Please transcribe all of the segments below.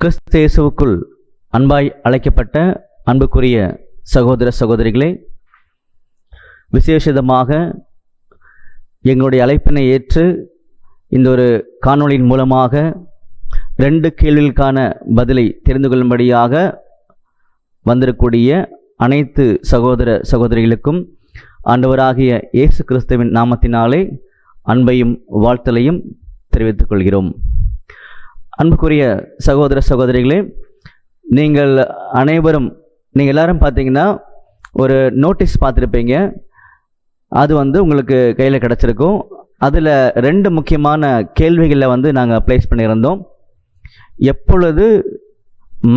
கிறிஸ்து இயேசுவுக்குள் அன்பாய் அழைக்கப்பட்ட அன்புக்குரிய சகோதர சகோதரிகளே, விசேஷமாக எங்களுடைய அழைப்பினை ஏற்று இந்த ஒரு காணொளியின் மூலமாக 2 கேள்விகளுக்கான பதிலை தெரிந்து கொள்ளும்படியாக வந்திருக்கக்கூடிய அனைத்து சகோதர சகோதரிகளுக்கும் ஆண்டவராகிய இயேசு கிறிஸ்துவின் நாமத்தினாலே அன்பையும் வாழ்த்தலையும் தெரிவித்துக் கொள்கிறோம். அன்புக்குரிய சகோதர சகோதரிகளே, நீங்கள் எல்லாரும் பார்த்தீங்கன்னா ஒரு நோட்டீஸ் பார்த்துருப்பீங்க. அது உங்களுக்கு கையில் கிடச்சிருக்கும். அதில் 2 முக்கியமான கேள்விகளில் நாங்கள் ப்ளேஸ் பண்ணியிருந்தோம். எப்பொழுது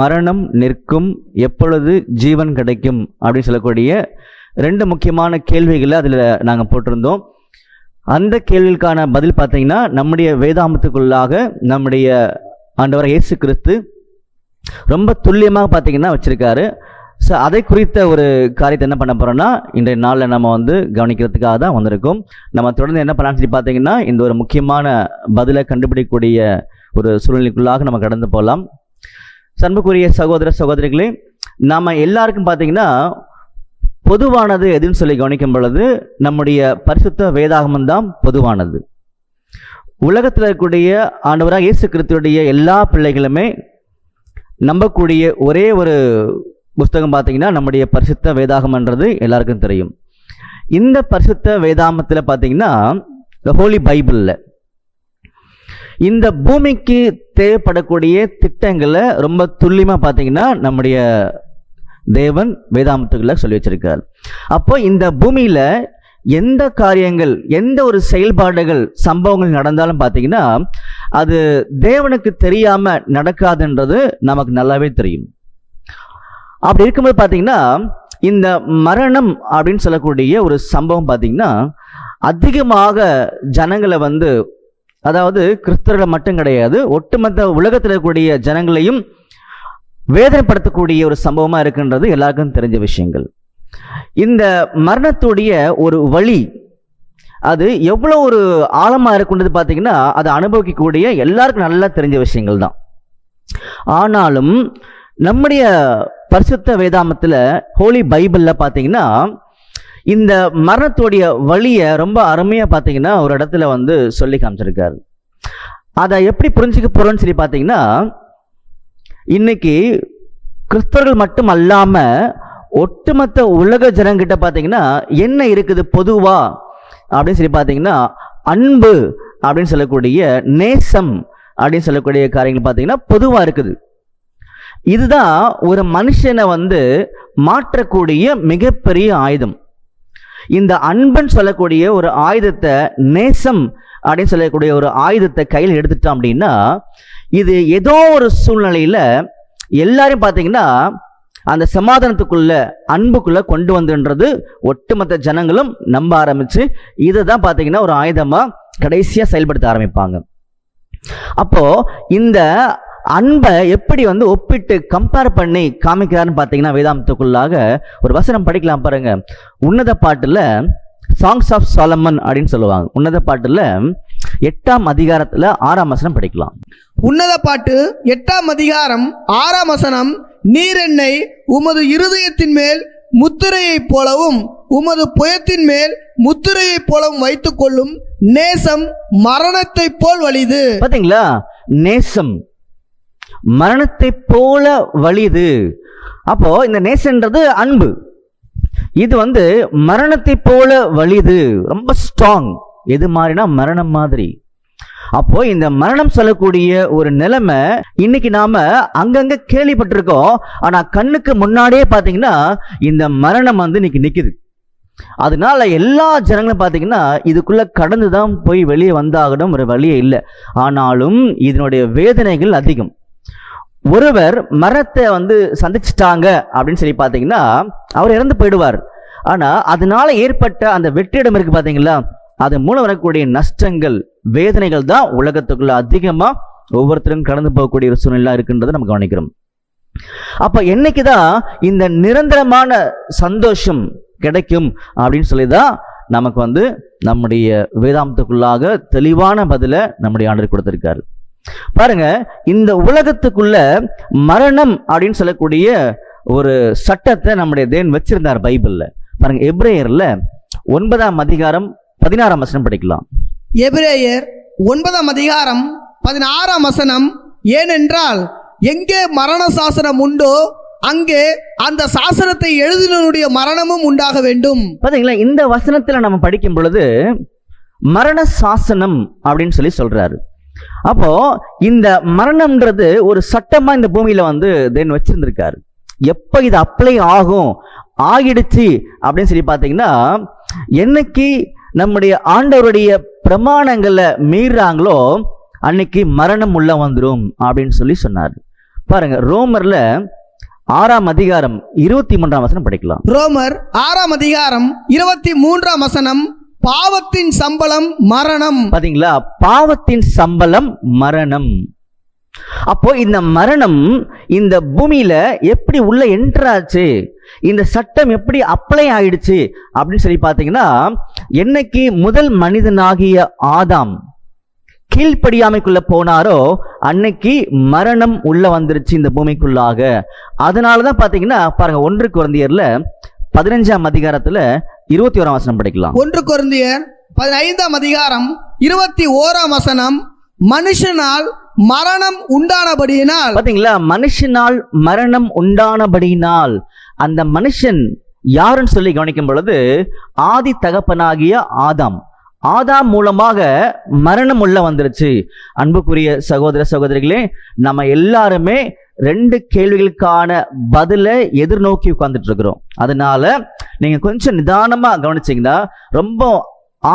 மரணம் நிற்கும், எப்பொழுது ஜீவன் கிடைக்கும் அப்படின்னு சொல்லக்கூடிய 2 முக்கியமான கேள்விகளை அதில் நாங்கள் போட்டிருந்தோம். அந்த கேள்விக்கான பதில் பார்த்தீங்கன்னா நம்முடைய வேதாமத்துக்குள்ளாக நம்முடைய ஆண்டவர் இயேசு கிறிஸ்து ரொம்ப துல்லியமாக பார்த்தீங்கன்னா வச்சிருக்காரு. ஸோ அதை குறித்த ஒரு காரியத்தை என்ன பண்ண போகிறோன்னா இன்றைய நாளில் நம்ம கவனிக்கிறதுக்காக தான் வந்திருக்கோம். நம்ம தொடர்ந்து என்ன பண்ணலாம்னு சொல்லி பார்த்தீங்கன்னா இந்த ஒரு முக்கியமான பதிலை கண்டுபிடிக்கக்கூடிய ஒரு சூழ்நிலைக்குள்ளாக நம்ம கடந்து போகலாம். அன்புக்குரிய சகோதர சகோதரிகளே, நாம் எல்லாருக்கும் பார்த்தீங்கன்னா பொதுவானது எதுன்னு சொல்லி கவனிக்கும் பொழுது நம்முடைய பரிசுத்த வேதாகமம் தான் பொதுவானது. உலகத்தில் இருக்கக்கூடிய ஆண்டவராக இயேசு கிறிஸ்துவுடைய எல்லா பிள்ளைகளுமே நம்பக்கூடிய ஒரே ஒரு புஸ்தகம் பார்த்தீங்கன்னா நம்முடைய பரிசுத்த வேதாகமன்றது எல்லாருக்கும் தெரியும். இந்த பரிசுத்த வேதாகமத்தில் பார்த்தீங்கன்னா ஹோலி பைபிளில் இந்த பூமிக்கு தேவைப்படக்கூடிய திட்டங்களை ரொம்ப துல்லியமாக பார்த்தீங்கன்னா நம்முடைய தேவன் வேதாமத்துக்களை சொல்லி வச்சிருக்கார். அப்போ இந்த பூமியில எந்த காரியங்கள், எந்த ஒரு செயல்பாடுகள், சம்பவங்கள் நடந்தாலும் பார்த்தீங்கன்னா அது தேவனுக்கு தெரியாம நடக்காதுன்றது நமக்கு நல்லாவே தெரியும். அப்படி இருக்கும்போது பார்த்தீங்கன்னா இந்த மரணம் அப்படின்னு சொல்லக்கூடிய ஒரு சம்பவம் பார்த்தீங்கன்னா அதிகமாக ஜனங்களை அதாவது கிறிஸ்தவர்களை மட்டும் கிடையாது, ஒட்டுமொத்த உலகத்தில் இருக்கக்கூடிய ஜனங்களையும் வேதனைப்படுத்தக்கூடிய ஒரு சம்பவமா இருக்குன்றது எல்லாருக்கும் தெரிஞ்ச விஷயங்கள். இந்த மரணத்துடைய ஒரு வழி அது எவ்வளோ ஒரு ஆழமா இருக்குன்றது பார்த்தீங்கன்னா அதை அனுபவிக்கக்கூடிய எல்லாருக்கும் நல்லா தெரிஞ்ச விஷயங்கள் தான். ஆனாலும் நம்முடைய பரிசுத்த வேதாமத்தில் ஹோலி பைபிளில் பார்த்தீங்கன்னா இந்த மரணத்துடைய வழியை ரொம்ப அருமையாக பார்த்தீங்கன்னா ஒரு இடத்துல சொல்லி காமிச்சிருக்காரு. அதை எப்படி புரிஞ்சுக்க போறோம்னு சொல்லி பார்த்தீங்கன்னா இன்னைக்கு கிறிஸ்தவர்கள் மட்டும் அல்லாம ஒட்டுமொத்த உலக ஜனங்கிட்ட பார்த்தீங்கன்னா என்ன இருக்குது பொதுவா அப்படின்னு சொல்லி பார்த்தீங்கன்னா அன்பு அப்படின்னு சொல்லக்கூடிய, நேசம் அப்படின்னு சொல்லக்கூடிய காரியங்கள் பார்த்தீங்கன்னா பொதுவா இருக்குது. இதுதான் ஒரு மனுஷனை மாற்றக்கூடிய மிகப்பெரிய ஆயுதம். இந்த அன்புன்னு சொல்லக்கூடிய ஒரு ஆயுதத்தை, நேசம் அப்படின்னு சொல்லக்கூடிய ஒரு ஆயுதத்தை கையில் எடுத்துட்டோம் அப்படின்னா இது ஏதோ ஒரு சூழ்நிலையில எல்லாரும் பார்த்தீங்கன்னா அந்த சமாதானத்துக்குள்ள, அன்புக்குள்ள கொண்டு வந்துன்றது ஒட்டுமொத்த ஜனங்களும் நம்ப ஆரம்பிச்சு இதை தான் பார்த்தீங்கன்னா ஒரு ஆயுதமா கடைசியா செயல்படுத்த ஆரம்பிப்பாங்க. அப்போ இந்த அன்பை எப்படி ஒப்பிட்டு கம்பேர் பண்ணி காமிக்கிறான்னு பார்த்தீங்கன்னா வேதாமத்துக்குள்ளாக ஒரு வசனம் படிக்கலாம் பாருங்க. உன்னத பாட்டுல சாங்ஸ் ஆஃப் சாலமன் அப்படின்னு சொல்லுவாங்க. உன்னத பாட்டுல 8ஆம் அதிகாரத்துல 6ஆம் வசனம் படிக்கலாம். உன்னத பாட்டு 8ஆம் அதிகாரம் 6ஆம் வசனம், நீர் என்னை உமது இருதயத்தின் மேல் முத்திரையைப் போலவும் உமது புயத்தின் மேல் முத்திரையைப் போலவும் வைத்துக் கொள்ளும் நேசம் மரணத்தை போல் வலிது. பாத்தீங்களா, நேசம் மரணத்தை போல வலிது. அப்போ இந்த நேசன்றது அன்பு, இது மரணத்தை போல வலிது, ரொம்ப ஸ்ட்ராங். எது மாதிரினா மரணம் மாதிரி. அப்போ இந்த மரணம் சொல்லக்கூடிய ஒரு நிலைமை இன்னைக்கு நாம அங்கங்க கேள்விப்பட்டிருக்கோம். ஆனா கண்ணுக்கு முன்னாடியே பாத்தீங்கன்னா இந்த மரணம் இன்னைக்கு நிக்குது. அதனால எல்லா ஜனங்களும் பாத்தீங்கன்னா இதுக்குள்ள கடந்துதான் போய் வெளியே வந்தாகணும், ஒரு வழியே இல்லை. ஆனாலும் இதனுடைய வேதனைகள் அதிகம். ஒருவர் மரணத்தை சந்திச்சிட்டாங்க அப்படின்னு சொல்லி பாத்தீங்கன்னா அவர் இறந்து போயிடுவார். ஆனா அதனால ஏற்பட்ட அந்த வெற்றிடம் இருக்கு பாத்தீங்களா, அது மூலம் வரக்கூடிய நஷ்டங்கள், வேதனைகள் தான் உலகத்துக்குள்ள அதிகமா ஒவ்வொருத்தரும் கடந்து போகக்கூடிய ஒரு சூழ்நிலை இருக்குன்றதை நம்ம கவனிக்கிறோம். அப்ப என்னைக்குதான் இந்த நிரந்தரமான சந்தோஷம் கிடைக்கும் அப்படின்னு சொல்லிதான் நமக்கு நம்முடைய வேதாந்தத்துக்குள்ளாக தெளிவான பதில நம்முடைய ஆண்டவர் கொடுத்திருக்காரு. பாருங்க, இந்த உலகத்துக்குள்ள மரணம் அப்படின்னு சொல்லக்கூடிய ஒரு சட்டத்தை நம்முடைய தேவன் வச்சிருந்தார் பைபிள்ல. பாருங்க, எபிரேயர்ல 9ஆம் அதிகாரம் 16ஆம் வசனம் படிக்கலாம். எபிரேயர் 9ஆம் அதிகாரம் 16ஆம் வசனம், ஏனென்றால் எங்கே மரண சாசனம் உண்டோ அங்கே அந்த சாசனத்தை எழுதினனுடைய மரணமும் உண்டாக வேண்டும். பாத்தீங்களா, இந்த வசனத்துல நம்ம படிக்கும் பொழுது மரண சாசனம் அப்படின்னு சொல்லி சொல்றாரு. அப்போ இந்த மரணம்ன்றது ஒரு சட்டமா இந்த பூமியில வந்து தேவன் வச்சிருந்திருக்காரு. எப்ப இது அப்ளை ஆகும், ஆகிடுச்சு அப்படின்னு சொல்லி பாத்தீங்கன்னா, என்னைக்கு நம்முடைய ஆண்டவருடைய பிரமாணங்களை மீறாங்களோ அன்னைக்கு மரணம் உள்ள வந்துடும் அப்படின்னு சொல்லி சொன்னார். பாருங்க, ரோமர்ல 6ஆம் அதிகாரம் 23ஆம் வசனம் படிக்கலாம். ரோமர் 6ஆம் அதிகாரம் 23ஆம் வசனம், பாவத்தின் சம்பளம் மரணம். பாத்தீங்களா, பாவத்தின் சம்பளம் மரணம். அப்போ இந்த மரணம் இந்த பூமியில எப்படி உள்ள என்ட்ராச்சு, இந்த சட்டம் எப்படி அப்ளை ஆயிடுச்சு அப்படின்னு சொல்லி பாத்தீங்கன்னா, என்னைக்கு முதல் மனிதனாகிய ஆதாம் கீழ்ப்படியாமைக்குள்ள போனாரோ அன்னைக்கு மரணம் உள்ள வந்துருச்சு இந்த பூமிக்குள்ளாக. அதனாலதான் பாத்தீங்கன்னா பாருங்க, 1 கொரிந்தியர்ல 15ஆம் அதிகாரத்துல 21ஆம் வசனம் படிக்கலாம். 1 கொரிந்தியர் 15ஆம் அதிகாரம் 21ஆம் வசனம், மனுஷனால் மரணம் உண்டானபடியினால். பாத்தீங்களா, மனுஷனால் மரணம் உண்டானபடியினால். அந்த மனுஷன் யாருன்னு சொல்லி கவனிக்கும் பொழுது ஆதி தகப்பனாகிய ஆதாம். ஆதாம் மூலமாக மரணம் உள்ள வந்துருச்சு. அன்புக்குரிய சகோதர சகோதரிகளே, நம்ம எல்லாருமே 2 கேள்விகளுக்கான பதிலை எதிர்நோக்கி உட்கார்ந்துட்டு இருக்கிறோம். அதனால நீங்க கொஞ்சம் நிதானமா கவனிச்சீங்கன்னா ரொம்ப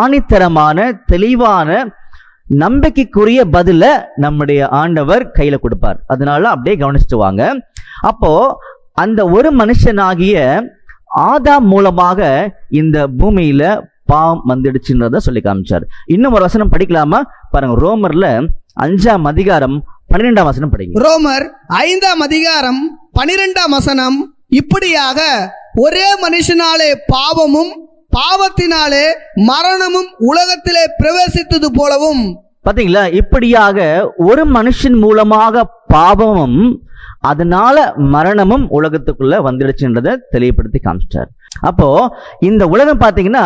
ஆணித்தரமான தெளிவான நம்பிக்கைக்குரிய பதில நம்முடைய ஆண்டவர் கையில கொடுப்பார். அதனால அப்படியே கவனிச்சுட்டு வாங்க. அப்போ அந்த ஒரு மனுஷனாகிய ஆதாம் மூலமாக இந்த பூமியில பாவம் வந்துடுச்சுன்றத சொல்லி காமிச்சார். இன்னும் ஒரு வசனம் படிக்கலாமா? பாருங்க, ரோமர்ல 5ஆம் அதிகாரம் 12ஆம் வசனம் படிங்க. ரோமர் 5ஆம் அதிகாரம் 12ஆம் வசனம், இப்படியாக ஒரே மனுஷனாலே பாவமும் பாவத்தினாலே மரணமும் உலகத்திலே பிரவேசித்தது போலவும். பாத்தீங்களா, இப்படியாக ஒரு மனுஷன் மூலமாக பாவமும் அதனால மரணமும் உலகத்துக்குள்ள வந்துடுச்சுன்றதை தெளிவுபடுத்தி காமிச்சிட்டார். அப்போ இந்த உலகம் பாத்தீங்கன்னா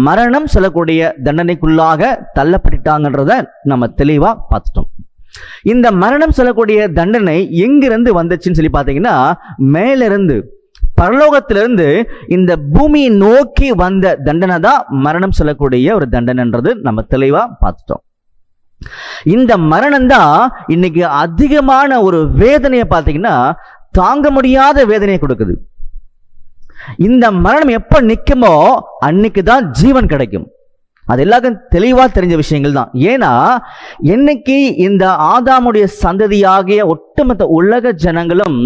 மரணம் சொல்லக்கூடிய தண்டனைக்குள்ளாக தள்ளப்பட்டுட்டாங்கன்றத நம்ம தெளிவா பார்த்துட்டோம். இந்த மரணம் சொல்லக்கூடிய தண்டனை எங்கிருந்து வந்துச்சுன்னு சொல்லி பாத்தீங்கன்னா, மேலிருந்து பரலோகத்திலிருந்து இந்த பூமியை நோக்கி வந்த தண்டனை தான் மரணம் சொல்லக்கூடிய ஒரு தண்டனைன்றது நம்ம தெளிவா பார்த்துட்டோம். இந்த மரணம் தான் இன்னைக்கு அதிகமான ஒரு வேதனையை பார்த்தீங்கன்னா தாங்க முடியாத வேதனையை கொடுக்குது. இந்த மரணம் எப்ப நிக்குமோ அன்னைக்கு தான் ஜீவன் கிடைக்கும். அது எல்லாருக்கும் தெளிவா தெரிஞ்ச விஷயங்கள் தான். ஏன்னா என்னைக்கு இந்த ஆதாமுடைய சந்ததியாகிய ஒட்டுமொத்த உலக ஜனங்களும்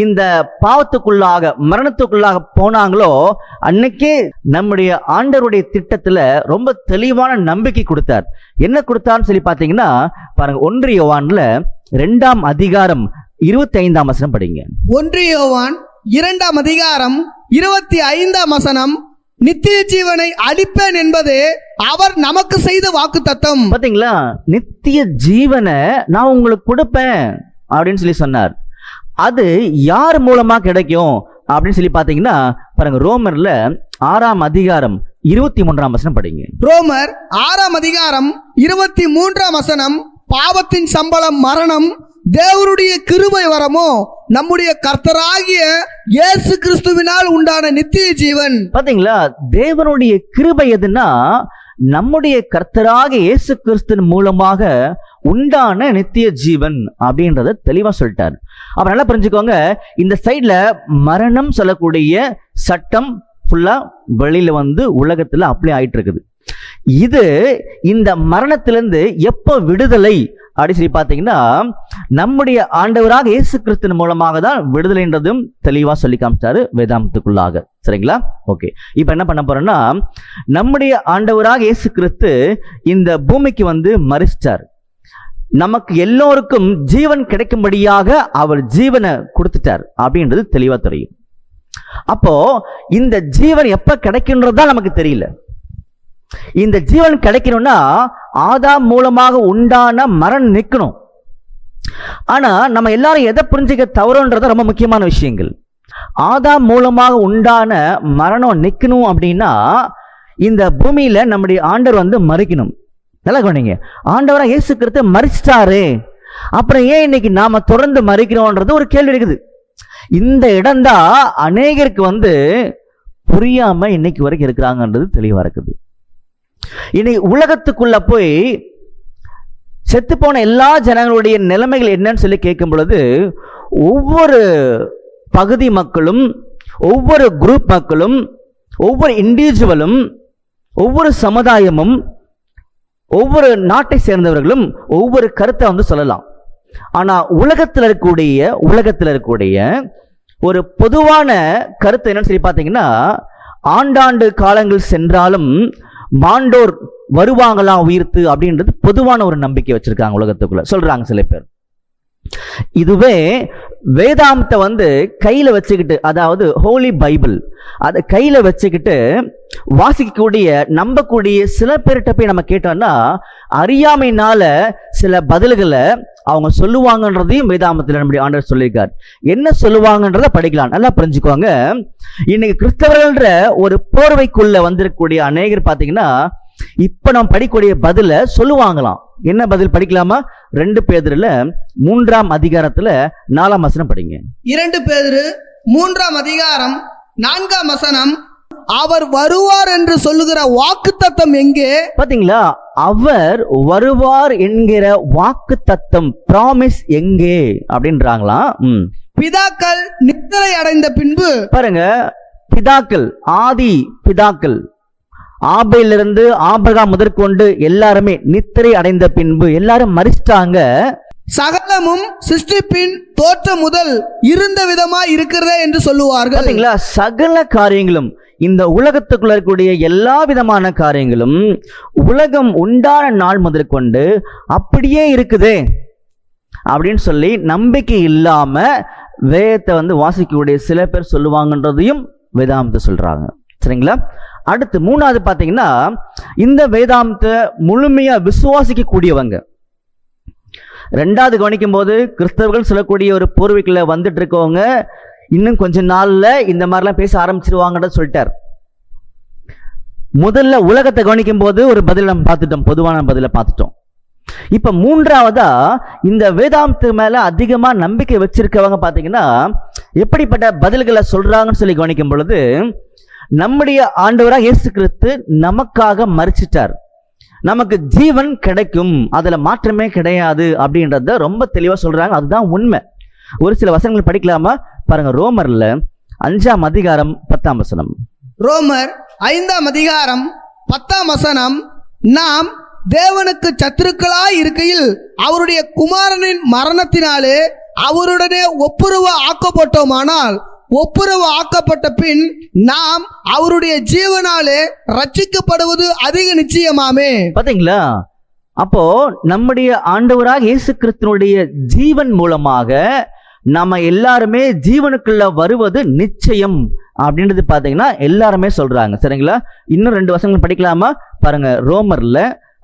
இந்த பாவத்துக்குள்ளாக மரணத்துக்குள்ளாக போனாங்களோ அன்னைக்கே நம்முடைய ஆண்டவருடைய திட்டத்துல ரொம்ப தெளிவான நம்பிக்கை கொடுத்தார். என்ன கொடுத்தார்னு சொல்லி பாத்தீங்கன்னா பாருங்க, 1 யோவான்ல 2ஆம் அதிகாரம் 25ஆம் வசனம் படிங்க. 1 யோவான் 2ஆம் அதிகாரம் 25ஆம் வசனம், நித்திய ஜீவனை அளிப்பேன் என்பது அவர் நமக்கு செய்த வாக்குத்தத்தம். பாத்தீங்களா, நித்திய ஜீவனை நான் உங்களுக்கு கொடுப்பேன் அப்படின்னு சொல்லி சொன்னார். அது யார் மூலமா கிடைக்கும் அப்படின்னு சொல்லி பாத்தீங்கன்னா பாருங்க, ரோமர்ல 6ஆம் அதிகாரம் 23ஆம் வசனம் படிங்க. ரோமர் 6ஆம் அதிகாரம் 23ஆம் வசனம், பாவத்தின் சம்பளம் மரணம், தேவனுடைய கிருபை வரமோ நம்முடைய கர்த்தராகிய இயேசு கிறிஸ்துவினால் உண்டான நித்திய ஜீவன். பாத்தீங்களா, தேவனுடைய கிருபை எதுன்னா நம்முடைய கர்த்தராகிய இயேசு கிறிஸ்துவின் மூலமாக உண்டான நித்திய ஜீவன் அப்படின்றத தெளிவா சொல்லிட்டார். அப்ப நல்லா புரிஞ்சுக்கோங்க, இந்த சைட்ல மரணம் சொல்லக்கூடிய சட்டம் ஃபுல்லா வெளியில வந்து உலகத்துல அப்ளை ஆயிட்டு இருக்குது. இது இந்த மரணத்திலிருந்து எப்ப விடுதலை அப்படி சொல்லி பார்த்தீங்கன்னா நம்முடைய ஆண்டவராக இயேசு கிறிஸ்துவின் மூலமாக தான் விடுதலைன்றதும் தெளிவா சொல்லி காமிச்சாரு வேதாந்தத்துக்குள்ளாக. சரிங்களா? ஓகே, இப்போ என்ன பண்ண போறோம்னா, நம்முடைய ஆண்டவராக இயேசு கிறிஸ்து இந்த பூமிக்கு வந்து மரிச்சார். நமக்கு எல்லோருக்கும் ஜீவன் கிடைக்கும்படியாக அவர் ஜீவனை கொடுத்துட்டார் அப்படின்றது தெளிவா தெரியும். அப்போ இந்த ஜீவன் எப்ப கிடைக்கின்றதா நமக்கு தெரியல. இந்த ஜீவன் கிடைக்கணும்னா ஆதாம் மூலமாக உண்டான மரணம் நிற்கணும். ஆனா நம்ம எல்லாரும் எதை புரிஞ்சுக்க தவறுன்றத ரொம்ப முக்கியமான விஷயங்கள். ஆதாம் மூலமாக உண்டான மரணம் நிற்கணும் அப்படின்னா இந்த பூமியில நம்முடைய ஆண்டவர் மறிக்கணும். நல்லா கவனிங்க, ஆண்டவராக இயேசு கிறிஸ்து மறிச்சிட்டாரு, அப்புறம் ஏன் இன்னைக்கு நாம தொடர்ந்து மறிக்கிறோம்ன்றது ஒரு கேள்வி இருக்குது. இந்த இடம்தான் அநேகருக்கு புரியாம இன்னைக்கு வரைக்கும் இருக்கிறாங்கன்றது தெளிவா இருக்குது. இன்னைக்கு உலகத்துக்குள்ள போய் செத்து போன எல்லா ஜனங்களுடைய நிலைமைகள் என்னன்னு சொல்லி கேட்கும் பொழுது ஒவ்வொரு பகுதி மக்களும், ஒவ்வொரு குரூப் மக்களும், ஒவ்வொரு இண்டிவிஜுவலும், ஒவ்வொரு சமுதாயமும், ஒவ்வொரு நாட்டை சேர்ந்தவர்களும் ஒவ்வொரு கருத்தை சொல்லலாம். ஆனா உலகத்தில் இருக்கக்கூடிய ஒரு பொதுவான கருத்து என்னன்னு சொல்லி பார்த்தீங்கன்னா, ஆண்டாண்டு காலங்கள் சென்றாலும் மாண்டோர் வருவாங்களாம் உயிர்த்து அப்படின்றது பொதுவான ஒரு நம்பிக்கை வச்சிருக்காங்க உலகத்துக்குள்ள, சொல்றாங்க சில பேர். இதுவே வேதாந்தத்தை கையில வச்சுக்கிட்டு, அதாவது ஹோலி பைபிள் அதை கையில வச்சுக்கிட்டு வாசிக்கக்கூடிய நம்பக்கூடிய சில பேர்கிட்ட போய் நம்ம கேட்டோம்னா அறியாமையினால சில பதில்களை அவங்க சொல்லுவாங்கன்றதையும் வேதாந்தத்தில் நம்முடைய ஆண்டவர் சொல்லியிருக்கார். என்ன சொல்லுவாங்கன்றத படிக்கலாம், நல்லா புரிஞ்சுக்கோங்க. இன்னைக்கு கிறிஸ்தவர்கள்ன்ற ஒரு போர்வைக்குள்ள வந்திருக்கக்கூடிய அநேகர் பார்த்தீங்கன்னா இப்ப நம்ம படிக்கக்கூடிய பதில சொல்லுவாங்களாம். என்ன பதில் படிக்கலாமா? 2 பேதுருல 3ஆம் அதிகாரத்துல 4ஆம் வசனம் படிங்க. 2 பேதுரு 3ஆம் அதிகாரம் 4ஆம் வசனம், அவர் வருவார் என்று சொல்லுகிற வாக்குத்தத்தம் எங்கே? பாத்தீங்களா, அவர் வருவார் என்கிற வாக்குத்தத்தம், பிராமிஸ் எங்கே அப்படின்றாங்களாம். பிதாக்கள் நித்திரை அடைந்த பின்பு, பாருங்க, பிதாக்கள், ஆதி பிதாக்கள், ஆபேலிருந்து ஆபிரகாம் முதற்கொண்டு எல்லாருமே நித்திரை அடைந்த பின்பு எல்லாரும் மரிச்சிட்டாங்க. சகலமும் சிருஷ்டிப்பின் தோற்றம் முதல் இருந்த விதமாய் இருக்கிறதே என்று சொல்லுவார்கள். பாத்தீங்களா, சகல காரியங்களும், இந்த உலகத்துக்குள்ள இருக்கக்கூடிய எல்லா விதமான காரியங்களும் உலகம் உண்டான நாள் முதற்கொண்டு அப்படியே இருக்குது அப்படின்னு சொல்லி நம்பிக்கை இல்லாம வேதத்தை வாசிக்கக்கூடிய சில பேர் சொல்லுவாங்கன்றதையும் வேதாந்தத்தை சொல்றாங்க. சரிங்களா? அடுத்து 3வது பார்த்தீங்கன்னா, இந்த வேதாந்தத்தை முழுமையா விசுவாசிக்க கூடியவங்க. 2வது கவனிக்கும் போது கிறிஸ்தவர்கள் சொல்லக்கூடிய ஒரு பூர்வீகத்துல வந்துட்டு இருக்கவங்க இன்னும் கொஞ்ச நாள்ல இந்த மாதிரிலாம் பேச ஆரம்பிச்சிருவாங்கன்னு சொல்லிட்டார். முதல்ல உலகத்தை கவனிக்கும் போது ஒரு பதில் நம்ம பார்த்துட்டோம், பொதுவான பதில பார்த்துட்டோம். இப்ப 3வதா இந்த வேதாந்தத்து மேல அதிகமா நம்பிக்கை வச்சிருக்கவங்க பார்த்தீங்கன்னா எப்படிப்பட்ட பதில்களை சொல்றாங்கன்னு சொல்லி கவனிக்கும் பொழுது, நம்முடைய ஆண்டவராக இயேசு கிறிஸ்து நமக்காக மரிச்சிட்டார், நமக்கு ஜீவன் கிடைக்கும், அதுல மாற்றமே கிடையாது அப்படின்றத ரொம்ப தெளிவா சொல்றாங்க. அதுதான் உண்மை. ஒரு சில வசனங்கள் படிக்கலாமா? பாருங்க, ரோமர்ல 5ஆம் அதிகாரம் 10ஆம் வசனம். ரோமர் 5ஆம் அதிகாரம் 10ஆம் வசனம், நாம் தேவனுக்கு சத்துருக்களாய் இருக்கையில் அவருடைய குமாரனின் மரணத்தினாலே அவருடனே ஒப்புரவு ஆக்கப்பட்டோமானால், ஒப்புரவு ஆக்கப்பட்ட பின் நாம் அவருடைய ஜீவனாலே ரட்சிக்கப்படுவது அதிக நிச்சயமாமே. பாத்தீங்களா, அப்போ நம்முடைய ஆண்டவராக இயேசு கிறிஸ்துவினுடைய ஜீவன் மூலமாக நம்ம எல்லாருமே ஜீவனுக்குள்ள வருவது நிச்சயம் அப்படின்றது பாத்தீங்கன்னா எல்லாருமே சொல்றாங்க. சரிங்களா? இன்னும் 2 வசனங்கள் படிக்கலாமா? பாருங்க, ரோமர்ல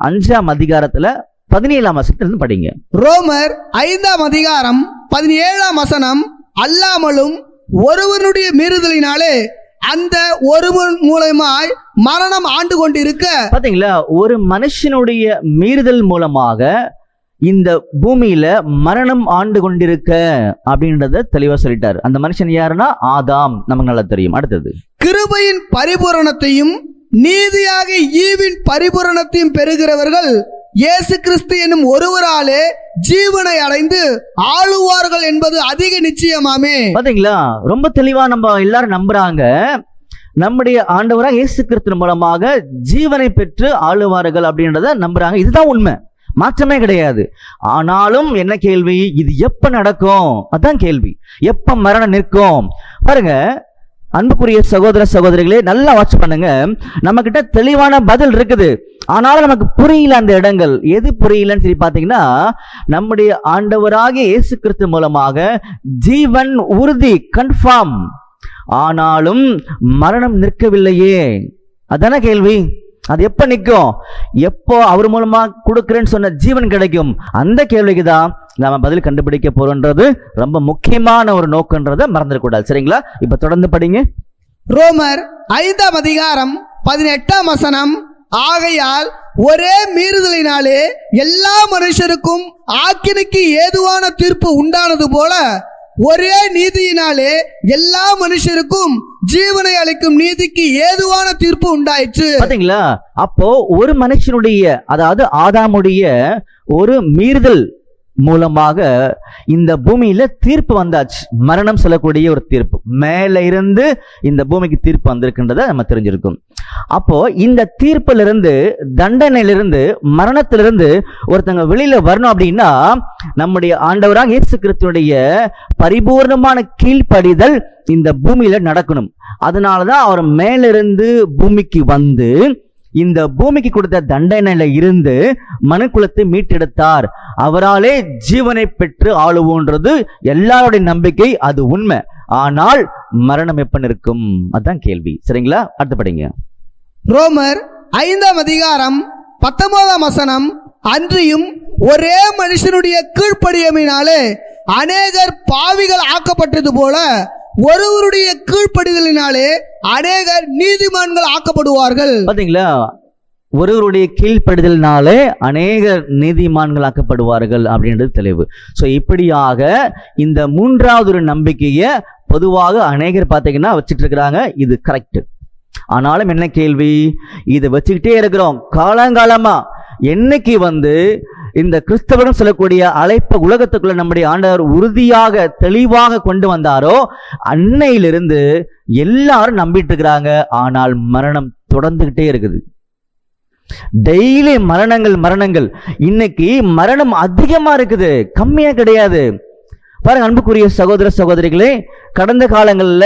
5ஆம் அதிகாரத்துல 17ஆம் வசனத்திலிருந்து படிங்க. ரோமர் 5ஆம் அதிகாரம் 17ஆம் வசனம், அல்லாமலும் ஒருவனுடைய மீறுதலினாலே அந்த ஒருவன் மூலமாய் மரணம் ஆண்டு கொண்டிருக்க. பாத்தீங்களா, ஒரு மனுஷனுடைய மீறுதல் மூலமாக இந்த பூமியில மரணம் ஆண்டு கொண்டிருக்க அப்படின்றத தெளிவா சொல்லிட்டாரு. அந்த மனுஷன் யாருன்னா ஆதாம், நமக்கு நல்லா தெரியும். அடுத்தது, கிருபையின் பரிபூரணத்தையும் நீதியாக ஈவின் பரிபூரணத்தையும் பெறுகிறவர்கள் இயேசு கிறிஸ்து என்னும் ஒருவராலே ஜீவனை அடைந்து ஆளுவார்கள் என்பது அதிக நிச்சயமாமே. பாத்தீங்களா, ரொம்ப தெளிவா நம்ம எல்லாரும் நம்புறாங்க, நம்முடைய ஆண்டவராக இயேசு கிறிஸ்து மூலமாக ஜீவனை பெற்று ஆளுவார்கள் அப்படின்றத நம்புறாங்க. இதுதான் உண்மை, மாற்றமே கிடையாது. ஆனாலும் என்ன கேள்வி? இது எப்ப நடக்கும்? அதான் கேள்வி. எப்ப மரணம் நிற்கும்? பாருங்க, அன்புக்குரிய சகோதர சகோதரிகளே, நல்லா வாட்ச் பண்ணுங்க. நம்ம கிட்ட தெளிவான பதில் இருக்குது, ஆனாலும் நமக்கு புரியல. அந்த இடங்கள் எது புரியலன்னு சொல்லி பார்த்தீங்கன்னா, நம்முடைய ஆண்டவராகிய இயேசு கிறிஸ்து மூலமாக ஜீவன் உறுதி, கன்ஃபார்ம், ஆனாலும் மரணம் நிற்கவில்லையே. அதான கேள்வி. அது எப்ப நிற்கும்? எப்போ அவர் மூலமா கொடுக்கிறேன்னு சொன்ன ஜீவன் கிடைக்கும். அந்த கேள்விக்கு தான் நாம பதில் கண்டுபிடிக்க போறோன்றது ரொம்ப முக்கியமான ஒரு நோக்கன்றதை மறந்துடக்கூடாது. சரிங்களா? இப்ப தொடர்ந்து படிங்க. ரோமர் 5ஆம் அதிகாரம் 18ஆம் வசனம், ஆகையால் ஒரே மீறுதலினாலே எல்லா மனுஷருக்கும் ஆக்கினைக்கு ஏதுவான தீர்ப்பு உண்டானது போல ஒரே நீதியினாலே எல்லா மனுஷருக்கும் ஜீவனை அளிக்கும் நீதிக்கு ஏதுவான தீர்ப்பு உண்டாயிற்று. பாத்தீங்களா? அப்போ ஒரு மனுஷனுடைய, அதாவது ஆதாமுடைய ஒரு மீறுதல் மூலமாக இந்த பூமியில தீர்ப்பு வந்தாச்சு. மரணம் சொல்லக்கூடிய ஒரு தீர்ப்பு மேல இருந்து இந்த பூமிக்கு தீர்ப்பு வந்திருக்கின்றத நம்ம தெரிஞ்சிருக்கும். அப்போ இந்த தீர்ப்பிலிருந்து, தண்டனையிலிருந்து, மரணத்திலிருந்து ஒருத்தங்க வெளியில வரணும் அப்படின்னா நம்முடைய ஆண்டவராக இயேசு கிறிஸ்துவுடைய பரிபூர்ணமான கீழ்ப்படிதல் இந்த பூமியில நடக்கணும். அதனாலதான் அவர் மேலிருந்து பூமிக்கு வந்து இந்த பூமிக்கு கொடுத்த தண்டனையில இருந்து மனுக்குலத்தை மீட்டெடுத்தார். அவராலே ஜீவனை பெற்று ஆளுவோன்றது எல்லாருடைய நம்பிக்கை, அது உண்மை. ஆனால் மரணம் எப்ப நிற்கும்? அதுதான் கேள்வி. சரிங்களா? அடுத்து படிங்க. ரோமர் 5ஆம் அதிகாரம் 19ஆம் வசனம், அன்றியும் ஒரே மனுஷனுடைய கீழ்ப்படியமையினாலே அநேகர் பாவிகள் ஆக்கப்பட்டது போல ஒருவருடைய கீழ்ப்படிதலினாலே அநேகர் நீதிமான்கள் ஆக்கப்படுவார்கள். பாத்தீங்களா? ஒருவருடைய கீழ்ப்படிதலினாலே அநேகர் நீதிமான்கள் ஆக்கப்படுவார்கள் அப்படின்றது தெளிவு. ஸோ இப்படியாக இந்த மூன்றாவது ஒரு நம்பிக்கையை பொதுவாக அநேகர் பார்த்தீங்கன்னா வச்சுட்டு இருக்கிறாங்க. இது கரெக்ட். ஆனாலும் என்ன கேள்வி? இதை வச்சுக்கிட்டே இருக்கிறோம் காலங்காலமா. என்னைக்கு இந்த கிறிஸ்தவரும் சொல்லக்கூடிய அழைப்ப உலகத்துக்குள்ள நம்முடைய ஆண்டவர் உறுதியாக தெளிவாக கொண்டு வந்தாரோ அன்னையிலிருந்து எல்லாரும் நம்பிட்டு இருக்கிறாங்க. ஆனால் மரணம் தொடர்ந்துகிட்டே இருக்குது. டெய்லி மரணங்கள். இன்னைக்கு மரணம் அதிகமா இருக்குது, கம்மியா கிடையாது. பாருங்க அன்புக்குரிய சகோதர சகோதரிகளே, கடந்த காலங்கள்ல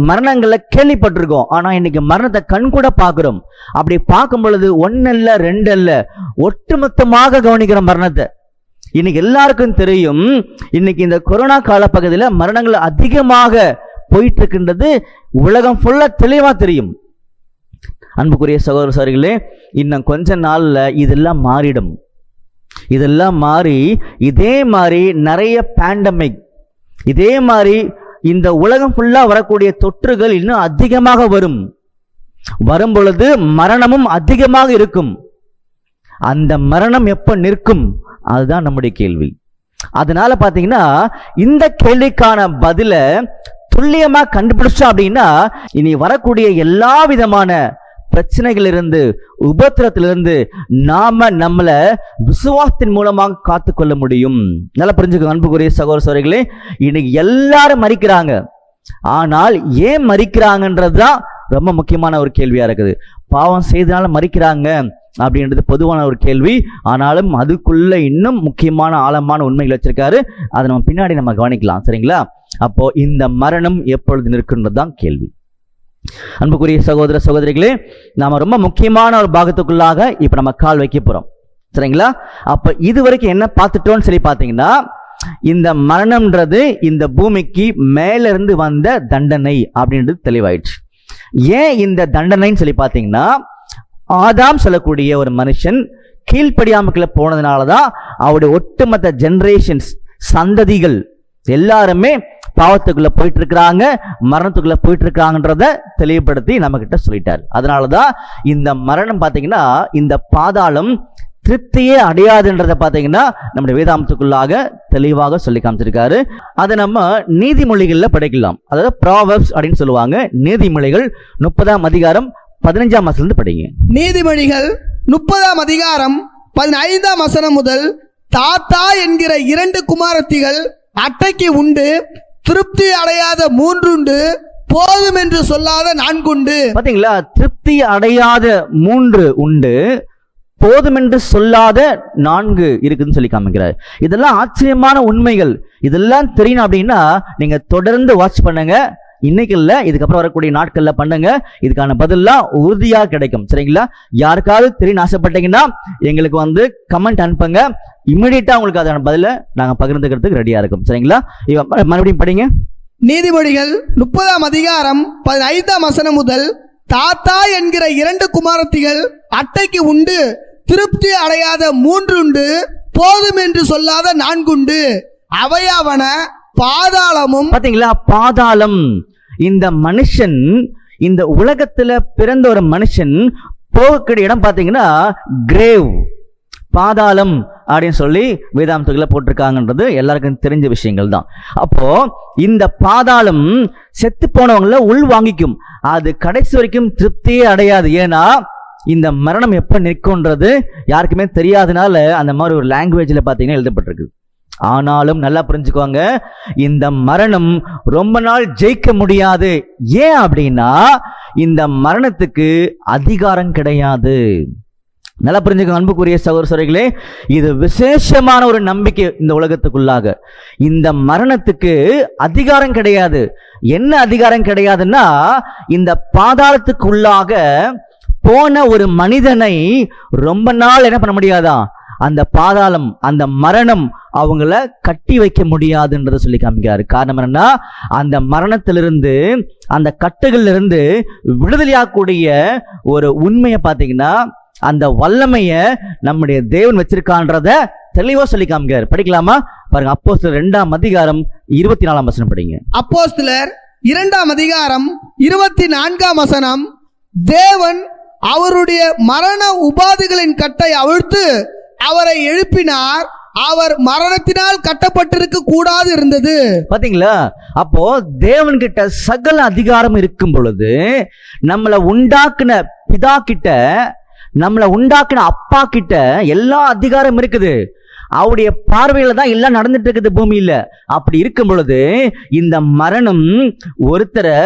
மரணங்களை கேள்விப்பட்டிருக்கோம். ஆனா இன்னைக்கு மரணத்தை கண் கூட பார்க்கிறோம். அப்படி பார்க்கும் பொழுது 1 அல்ல 2 அல்ல, ஒட்டுமொத்தமாக கவனிக்கிற மரணத்தை. இன்னைக்கு எல்லாருக்கும் தெரியும், இன்னைக்கு இந்த கொரோனா கால பகுதியில் மரணங்கள் அதிகமாக போயிட்டு இருக்கின்றது உலகம் ஃபுல்லா தெளிவா தெரியும். அன்புக்குரிய சகோதர சகோதரிகளே, இன்னும் கொஞ்ச நாள்ல இதெல்லாம் மாறிடும். இதெல்லாம் மாறி இதே மாதிரி நிறைய பேண்டமிக், இதே மாதிரி இந்த உலகம் ஃபுல்லா வரக்கூடிய தொற்றுகள் இன்னும் அதிகமாக வரும் பொழுது மரணமும் அதிகமாக இருக்கும். அந்த மரணம் எப்ப நிற்கும்? அதுதான் நம்முடைய கேள்வி. அதனால பாத்தீங்கன்னா இந்த கேள்விக்கான பதில துல்லியமா கண்டுபிடிச்சோம் அப்படின்னா இனி வரக்கூடிய எல்லா விதமான பிரச்சனைகளிலிருந்து, உபத்திரத்திலிருந்து நாம நம்மள விசுவாசத்தின் மூலமாக காத்துக்கொள்ள முடியும். நல்லா புரிஞ்சுக்கோங்க அன்புக்குரிய சகோதர சகோதரிகளே, இன்னைக்கு எல்லாரும் மரிக்கிறாங்க. ஆனால் ஏன் மரிக்கிறாங்கன்றதுதான் ரொம்ப முக்கியமான ஒரு கேள்வியா இருக்குது. பாவம் செய்தனால மரிக்கிறாங்க அப்படின்றது பொதுவான ஒரு கேள்வி. ஆனாலும் அதுக்குள்ள இன்னும் முக்கியமான ஆழமான உண்மைகள் வச்சிருக்காரு. அதை நம்ம பின்னாடி நம்ம கவனிக்கலாம். சரிங்களா? அப்போ இந்த மரணம் எப்பொழுது நிற்கின்றது தான் கேள்வி. அன்புக்குரிய சகோதர சகோதரிகளே, நாம ரொம்ப முக்கியமான ஒரு பாகத்துக்குள்ளாக இப்ப நம்ம கால் வைக்க போறோம். சரிங்களா? அப்ப இது வரைக்கும் என்ன பார்த்துட்டோம்னு சொல்லி பார்த்தீங்கன்னா, இந்த மரணம்ன்றது இந்த பூமிக்கு மேல இருந்து வந்த தண்டனை அப்படின்றது தெளிவாயிடுச்சு. ஏன் இந்த தண்டனைன்னு சொல்லி பார்த்தீங்கன்னா, ஆதாம் சொல்லக்கூடிய ஒரு மனுஷன் கீழ்ப்படியாமக்குள்ள போனதுனாலதான் அவருடைய ஒட்டுமொத்த ஜெனரேஷன்ஸ், சந்ததிகள் எல்லாருமே பாவத்துக்குள்ள போயிட்டு இருக்கிறாங்க, மரணத்துக்குள்ள போயிட்டு இருக்காங்கன்றத தெளிவுபடுத்தி நம்ம கிட்ட சொல்லிட்டார். அதனாலதான் இந்த மரணம் பாத்தீங்கன்னா, இந்த பாதாளம் திருப்தியே அடையாதுன்றத பாத்தீங்கன்னா நம்முடைய வேதாந்தத்துக்குள்ளாக தெளிவாக சொல்லி காமிச்சிருக்காரு. அதை நம்ம நீதிமொழிகள்ல படிக்கலாம். அதாவது ப்ராவர்ப்ஸ் அப்படின்னு சொல்லுவாங்க. நீதிமொழிகள் 30ஆம் அதிகாரம் 15ஆம் வசனம் படிங்க. நீதிமொழிகள் 30ஆம் அதிகாரம் 15ஆம் வசனம் முதல், தாத்தா என்கிற 2 குமாரத்திகள் அட்டைக்கு உண்டு, திருப்தி அடையாத 3 உண்டு, போதும் என்று சொல்லாத 4 உண்டு. பாத்தீங்களா? திருப்தி அடையாத 3 உண்டு, போதும் என்று சொல்லாத 4 இருக்குதுன்னு சொல்லி காமிக்கிறார். இதெல்லாம் ஆச்சரியமான உண்மைகள். இதெல்லாம் தெரியணும் அப்படின்னா நீங்க தொடர்ந்து வாட்ச் பண்ணுங்க. இன்னைக்கு இல்ல, இதுக்கப்புறம் வரக்கூடிய நாட்கள்ல பண்ணுங்க. இதுக்கான பதிலாம் உறுதியா கிடைக்கும். சரிங்களா? யாருக்காவது தெரியும் ஆசைப்பட்டீங்கன்னா எங்களுக்கு கமெண்ட் அனுப்புங்க. இம்மிடியட்டா உங்களுக்கு அதோட பதில நாங்க பகிர்ந்துக்கிறதுக்கு ரெடியா இருக்கும். சரிங்களா? மறுபடியும் படிங்க. நீதிமொழிகள் 30ஆம் அதிகாரம் 15ஆம் வசனம் முதல், தாத்தா என்கிற 2 குமாரத்திகள் அட்டைக்கு உண்டு, திருப்தி அடையாத 3 உண்டு, போதும் என்று சொல்லாத 4 உண்டு. அவையாவன பாதாளமும். பாத்தீங்களா, பாதாளம். இந்த மனுஷன், இந்த உலகத்துல பிறந்த ஒரு மனுஷன் போகக்கூடிய இடம் பாத்தீங்கன்னா கிரேவ், பாதாளம் அப்படின்னு சொல்லி வேதாந்தத்துல போட்டிருக்காங்கன்றது எல்லாருக்கும் தெரிஞ்ச விஷயங்கள் தான். அப்போ இந்த பாதாளம் செத்து போனவங்கள உள் வாங்கிக்கும், அது கடைசி வரைக்கும் திருப்தியே அடையாது. ஏன்னா இந்த மரணம் எப்ப நிற்கும்ன்றது யாருக்குமே தெரியாதனால அந்த மாதிரி ஒரு லாங்குவேஜ்ல பாத்தீங்கன்னா எழுதப்பட்டிருக்கு. ஆனாலும் நல்லா புரிஞ்சுக்கோங்க, இந்த மரணம் ரொம்ப நாள் ஜெயிக்க முடியாது. ஏன் அப்படின்னா இந்த மரணத்துக்கு அதிகாரம் கிடையாது. நல்லா புரிஞ்சுக்கோங்க அன்புக்குரிய சகோதர சகோதரிகளே, இது விசேஷமான ஒரு நம்பிக்கை. இந்த உலகத்துக்குள்ளாக இந்த மரணத்துக்கு அதிகாரம் கிடையாது. என்ன அதிகாரம் கிடையாதுன்னா, இந்த பாதாளத்துக்குள்ளாக போன ஒரு மனிதனை ரொம்ப நாள் என்ன பண்ண முடியாதா, அந்த பாதாளம், அந்த மரணம் அவங்கள கட்டி வைக்க முடியாதுன்றதை சொல்லி காமிக்கிறாரு. காரணம் என்னன்னா, அந்த மரணத்திலிருந்து, அந்த கட்டுகளிலிருந்து விடுதலையாகக்கூடிய ஒரு உண்மையை பார்த்தீங்கன்னா, அந்த வல்லமைய நம்முடைய தேவன் வச்சிருக்கான்றத தெளிவா சொல்லி காமிக்கிறார். படிக்கலாமா? பாருங்க, அப்போஸ்தலர் 2ஆம் அதிகாரம் 24ஆம் வசனம் படிங்க. அப்போஸ்தலர் 2ஆம் அதிகாரம் 24ஆம் வசனம். தேவன் அவருடைய மரண உபாதிகளின் கட்டை அவிழ்த்து அவரை எழுப்பினார். அவர் மரணத்தினால் கட்டப்பட்டிருக்க கூடாது இருந்தது. பாத்தீங்களா? அப்போ தேவன் கிட்ட சகல அதிகாரம் இருக்கும் பொழுது, நம்மளை உண்டாக்குன பிதா கிட்ட, நம்மளை உண்டாக்குன அப்பா கிட்ட எல்லா அதிகாரம் இருக்குது. அவருடைய பார்வையில தான் எல்லாம் நடந்துட்டு இருக்குது பூமியில. அப்படி இருக்கும் பொழுது இந்த மரணம் ஒருத்தரை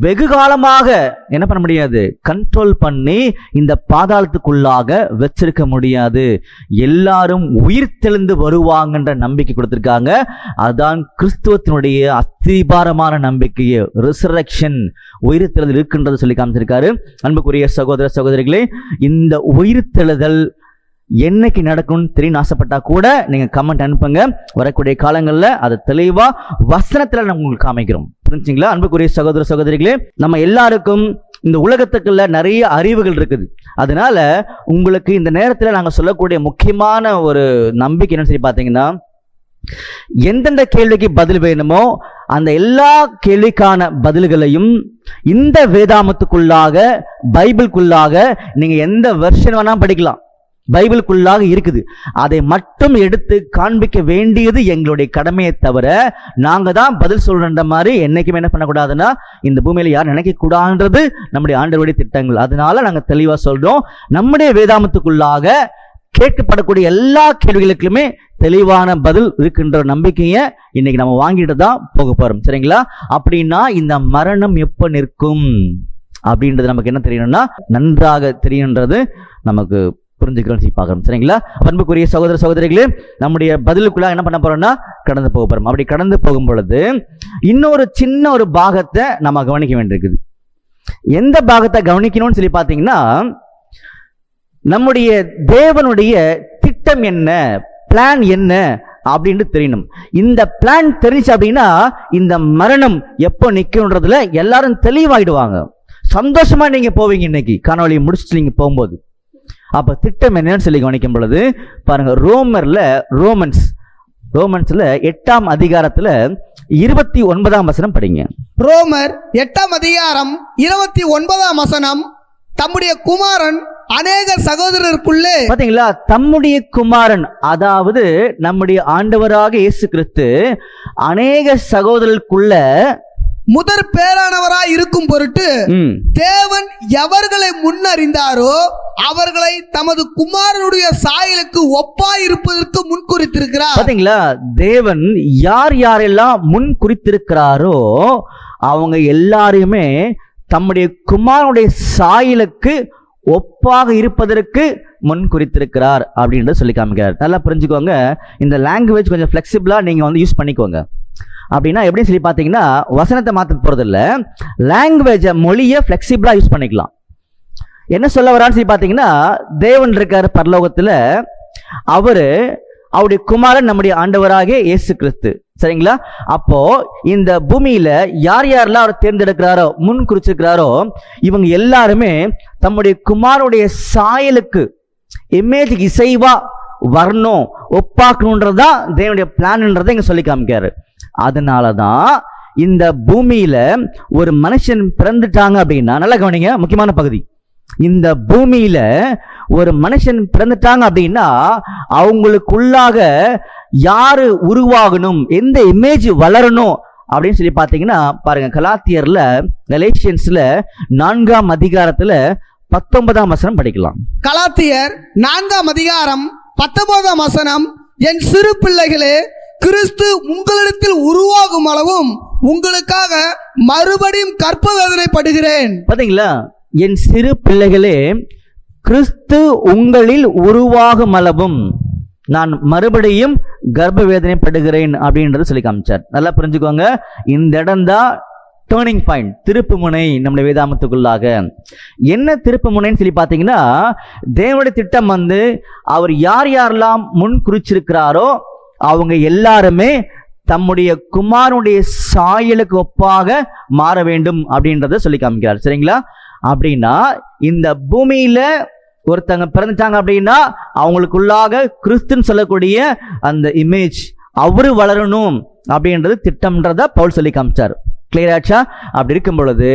வெகு காலமாக என்ன பண்ண முடியாது, கண்ட்ரோல் பண்ணி இந்த பாதாளத்துக்குள்ளாக வச்சிருக்க முடியாது. எல்லாரும் உயிர் தெழுந்து வருவாங்கன்ற நம்பிக்கை கொடுத்திருக்காங்க. அதான் கிறிஸ்துவத்தினுடைய அஸ்திபாரமான நம்பிக்கையை, ரிசரக்ஷன், உயிர் தெழுதல் இருக்குன்றது சொல்லி காமிச்சிருக்காரு. அன்புக்குரிய சகோதர சகோதரிகளே, இந்த உயிர் தெழுதல் என்னைக்கு நடக்கும்னு தெரியும் ஆசைப்பட்டா கூட நீங்க கமெண்ட் அனுப்புங்க. வரக்கூடிய காலங்களில் அதை தெளிவா வசனத்துல நம்ம உங்களுக்கு காமிக்கிறோம். புரிஞ்சுங்களா? அன்புக்குரிய சகோதர சகோதரிகளே, நம்ம எல்லாருக்கும் இந்த உலகத்துக்குள்ள நிறைய அறிவுகள் இருக்குது. அதனால உங்களுக்கு இந்த நேரத்தில் நாங்கள் சொல்லக்கூடிய முக்கியமான ஒரு நம்பிக்கை என்னன்னு சொல்லி பார்த்தீங்கன்னா, எந்தெந்த கேள்விக்கு பதில் வேணுமோ அந்த எல்லா கேள்விக்கான பதில்களையும் இந்த வேதாமத்துக்குள்ளாக, பைபிளுக்குள்ளாக நீங்க எந்த வெர்ஷன் வேணா படிக்கலாம், பைபிளுக்குள்ளாக இருக்குது. அதை மட்டும் எடுத்து காண்பிக்க வேண்டியது எங்களுடைய கடமையை தவிர, நாங்க தான் பதில் சொல்ற மாதிரி என்னைக்குமே என்ன பண்ணக்கூடாதுன்னா, இந்த பூமியில யாரும் நினைக்க கூடாதுன்றது நம்முடைய ஆண்டவருடைய திட்டங்கள். அதனால நாங்க தெளிவா சொல்றோம், நம்முடைய வேதாமத்துக்குள்ளாக கேட்கப்படக்கூடிய எல்லா கேள்விகளுக்குமே தெளிவான பதில் இருக்கின்ற நம்பிக்கையை இன்னைக்கு நம்ம வாங்கிட்டு தான் போக போறோம். சரிங்களா? அப்படின்னா இந்த மரணம் எப்ப நிற்கும் அப்படின்றது நமக்கு என்ன தெரியணும்னா, நன்றாக தெரியன்றது நமக்கு புரிஞ்சுக்கிறோம் பார்க்கணும். சரிங்களா? அன்புக்குரிய சகோதர சகோதரிகளே, நம்முடைய பதிலுக்குள்ள என்ன பண்ண போறோம்னா கடந்து போக போறோம். அப்படி கடந்து போகும் பொழுது இன்னொரு சின்ன ஒரு பாகத்தை நம்ம கவனிக்க வேண்டியிருக்குது. எந்த பாகத்தை கவனிக்கணும்னு சொல்லி பார்த்தீங்கன்னா, நம்முடைய தேவனுடைய திட்டம் என்ன, பிளான் என்ன அப்படின்னு தெரியணும். இந்த பிளான் தெரிஞ்சு அப்படின்னா இந்த மரணம் எப்போ நிற்கும்ன்றதுல எல்லாரும் தெளிவாயிடுவாங்க. சந்தோஷமா நீங்க போவீங்க. இன்னைக்கு காணொலியை முடிச்சுட்டு நீங்க போகும்போது அப்ப திட்டம் என்னன்னு சொல்லி கவனிக்கும் பொழுது பாருங்க, ரோமன்ஸ்ல 8ஆம் அதிகாரத்துல 29ஆம் வசனம் படிங்க. ரோமர் 8ஆம் அதிகாரம் 29ஆம் வசனம். தம்முடைய குமாரன் அநேக சகோதரருக்குள்ளே. பாத்தீங்களா? தம்முடைய குமாரன், அதாவது நம்முடைய ஆண்டவராக இயேசு கிறிஸ்து அநேக சகோதரருக்குள்ள முதற் பேரானவராய் இருக்கும் பொருட்டு தேவன் எவர்களை முன்னறிந்தாரோ அவர்களை தமது குமாரனுடைய சாயலுக்கு ஒப்பாய் இருப்பதற்கு முன் குறித்திருக்கிறார். பாத்தீங்களா? தேவன் யார் யாரெல்லாம் முன் குறித்திருக்கிறாரோ அவங்க எல்லாரையுமே தம்முடைய குமாரனுடைய சாயலுக்கு ஒப்பாக இருப்பதற்கு முன் குறித்திருக்கிறார் அப்படின்றத சொல்லி காமிக்கிறார். நல்லா புரிஞ்சுக்கோங்க. இந்த லாங்குவேஜ் கொஞ்சம் ஃபிளெக்சிபிளா நீங்க யூஸ் பண்ணிக்கோங்க. அப்படின்னா எப்படின்னு சொல்லி பார்த்தீங்கன்னா, வசனத்தை மாற்ற போறதில்ல, லாங்குவேஜை, மொழியை ஃபிளெக்சிபிளா யூஸ் பண்ணிக்கலாம். என்ன சொல்ல வரான்னு சொல்லி பார்த்தீங்கன்னா, தேவன் இருக்காரு பரலோகத்தில், அவருடைய குமாரன் நம்முடைய ஆண்டவராகிய இயேசு கிறிஸ்து. சரிங்களா? அப்போ இந்த பூமியில யார் யாரெல்லாம் அவர் தேர்ந்தெடுக்கிறாரோ, முன் குறிச்சிருக்கிறாரோ, இவங்க எல்லாருமே தம்முடைய குமாரனுடைய சாயலுக்கு, இமேஜுக்கு இசைவா வரணும், ஒப்பாக்கணுன்றதுதான் தேவனுடைய பிளான்ன்றதை இங்க சொல்லி காமிக்காரு. அதனாலதான் இந்த பூமியில ஒரு மனுஷன் பிறந்துட்டாங்க அப்படின்னா, நல்லா கவனிங்க, முக்கியமான பகுதி. இந்த பூமியில ஒரு மனுஷன் பிறந்துட்டாங்க அப்படின்னா அவங்களுக்குள்ளாக யாரு உருவாகணும், எந்த இமேஜ் வளரணும் அப்படின்னு சொல்லி பார்த்தீங்கன்னா பாருங்க, கலாத்தியர்ல, கலேஷியன்ஸ்ல 4ஆம் அதிகாரத்துல 19ஆம் வசனம் படிக்கலாம். கலாத்தியர் 4ஆம் அதிகாரம் 19ஆம் வசனம், என் சிறு பிள்ளைகளே, கிறிஸ்து உங்களிடத்தில் உருவாகும் அளவும் உங்களுக்காக மறுபடியும் கற்ப வேதனைப்படுகிறேன். பாத்தீங்களா? என் சிறு பிள்ளைகளே, கிறிஸ்து உங்களில் உருவாகும் அளவும் நான் மறுபடியும் கர்ப்ப வேதனைப்படுகிறேன் அப்படின்றது சொல்லி காமிச்சார். நல்லா புரிஞ்சுக்கோங்க, இந்த இடம் தான் டேர்னிங் பாயிண்ட், திருப்பு முனை நம்முடைய வேதாமத்துக்குள்ளாக. என்ன திருப்பு முனைன்னு சொல்லி பார்த்தீங்கன்னா, தேவனுடைய திட்டம் வந்து அவர் யார் யாரெல்லாம் முன் குறிச்சிருக்கிறாரோ அவங்க எல்லாருமே தம்முடைய குமாரனுடைய சாயலுக்கு ஒப்பாக மாற வேண்டும் அப்படின்றத சொல்லி காமிக்கிறார். சரிங்களா? அப்படின்னா இந்த பூமியில ஒருத்தங்க பிறந்துட்டாங்க அப்படின்னா அவங்களுக்குள்ளாக கிறிஸ்துன்னு சொல்லக்கூடிய அந்த இமேஜ் அவரு வளரணும் அப்படின்றது திட்டம்ன்றத பவுல் சொல்லி காமிச்சார். கிளியர் ஆச்சா? அப்படி இருக்கும் பொழுது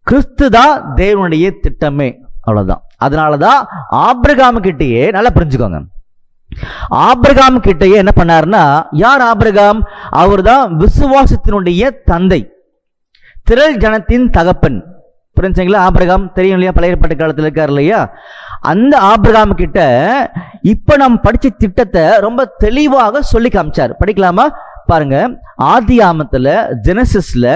கிறிஸ்து தான் தேவனுடைய திட்டமே, அவ்வளவுதான். அதனாலதான் ஆபிரகாம் கிட்டேயே, நல்லா புரிஞ்சுக்கோங்க, ஆபிரகாம் கிட்டேயே என்ன பண்ணாருன்னா, யார் ஆபிரகாம்? அவர் தான் விசுவாசத்தினுடைய தந்தை, திரள் ஜனத்தின் தகப்பன். புரிஞ்சுங்களா? ஆபிரகாம் தெரியும் இல்லையா, பழைய ஏற்பாட்டு காலத்தில் இருக்கார் இல்லையா? அந்த ஆபிரகாம் கிட்ட இப்ப நாம் படிச்ச திட்டத்தை ரொம்ப தெளிவாக சொல்லி காமிச்சார். படிக்கலாமா? பாருங்க, ஆதியாமத்துல, ஜெனசிஸ்ல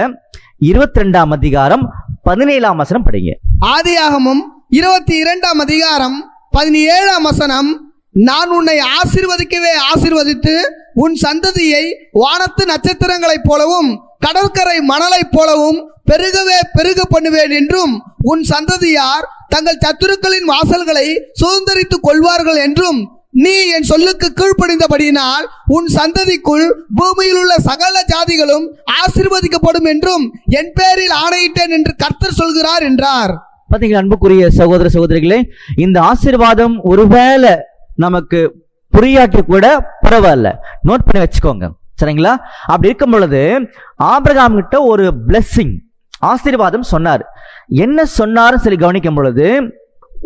22ஆம் அதிகாரம் 17ஆம் வசனம் படிங்க. ஆதியாகமம் 22ஆம் அதிகாரம் 17ஆம் வசனம், நான் உன்னை ஆசீர்வதிக்கவே ஆசீர்வதித்து உன் சந்ததியை வானத்து நட்சத்திரங்களைப் போலவும் கடற்கரை மணலைப் போலவும் பெருகவே பெருக பண்ணுவேன் என்றும் உன் சந்ததியார் தங்கள் சத்துருக்களின் வாசல்களை சுதந்தரித்துக் கொள்வார்கள் என்றும் நீ என் சொல்லுக்கு கீழ்ப்படிந்தபடியினால் உன் சந்ததிக்குள் பூமியில் உள்ள சகல ஜாதிகளும் ஆசீர்வதிக்கப்படும் என்றும் என் பேரில் ஆணையிட்டேன் என்று கர்த்தர் சொல்கிறார் என்றார். பாத்தீங்களா அன்புக்குரிய சகோதர சகோதரிகளே, இந்த ஆசீர்வாதம் ஒருவேளை நமக்கு புரியாட்டு கூட பரவாயில்ல, நோட் பண்ணி வச்சுக்கோங்க. சரிங்களா? அப்படி இருக்கும் பொழுது ஆபிரகாம் கிட்ட ஒரு பிளெஸிங், ஆசீர்வாதம் சொன்னார். என்ன சொன்னாரும் சரி கவனிக்கும் பொழுது,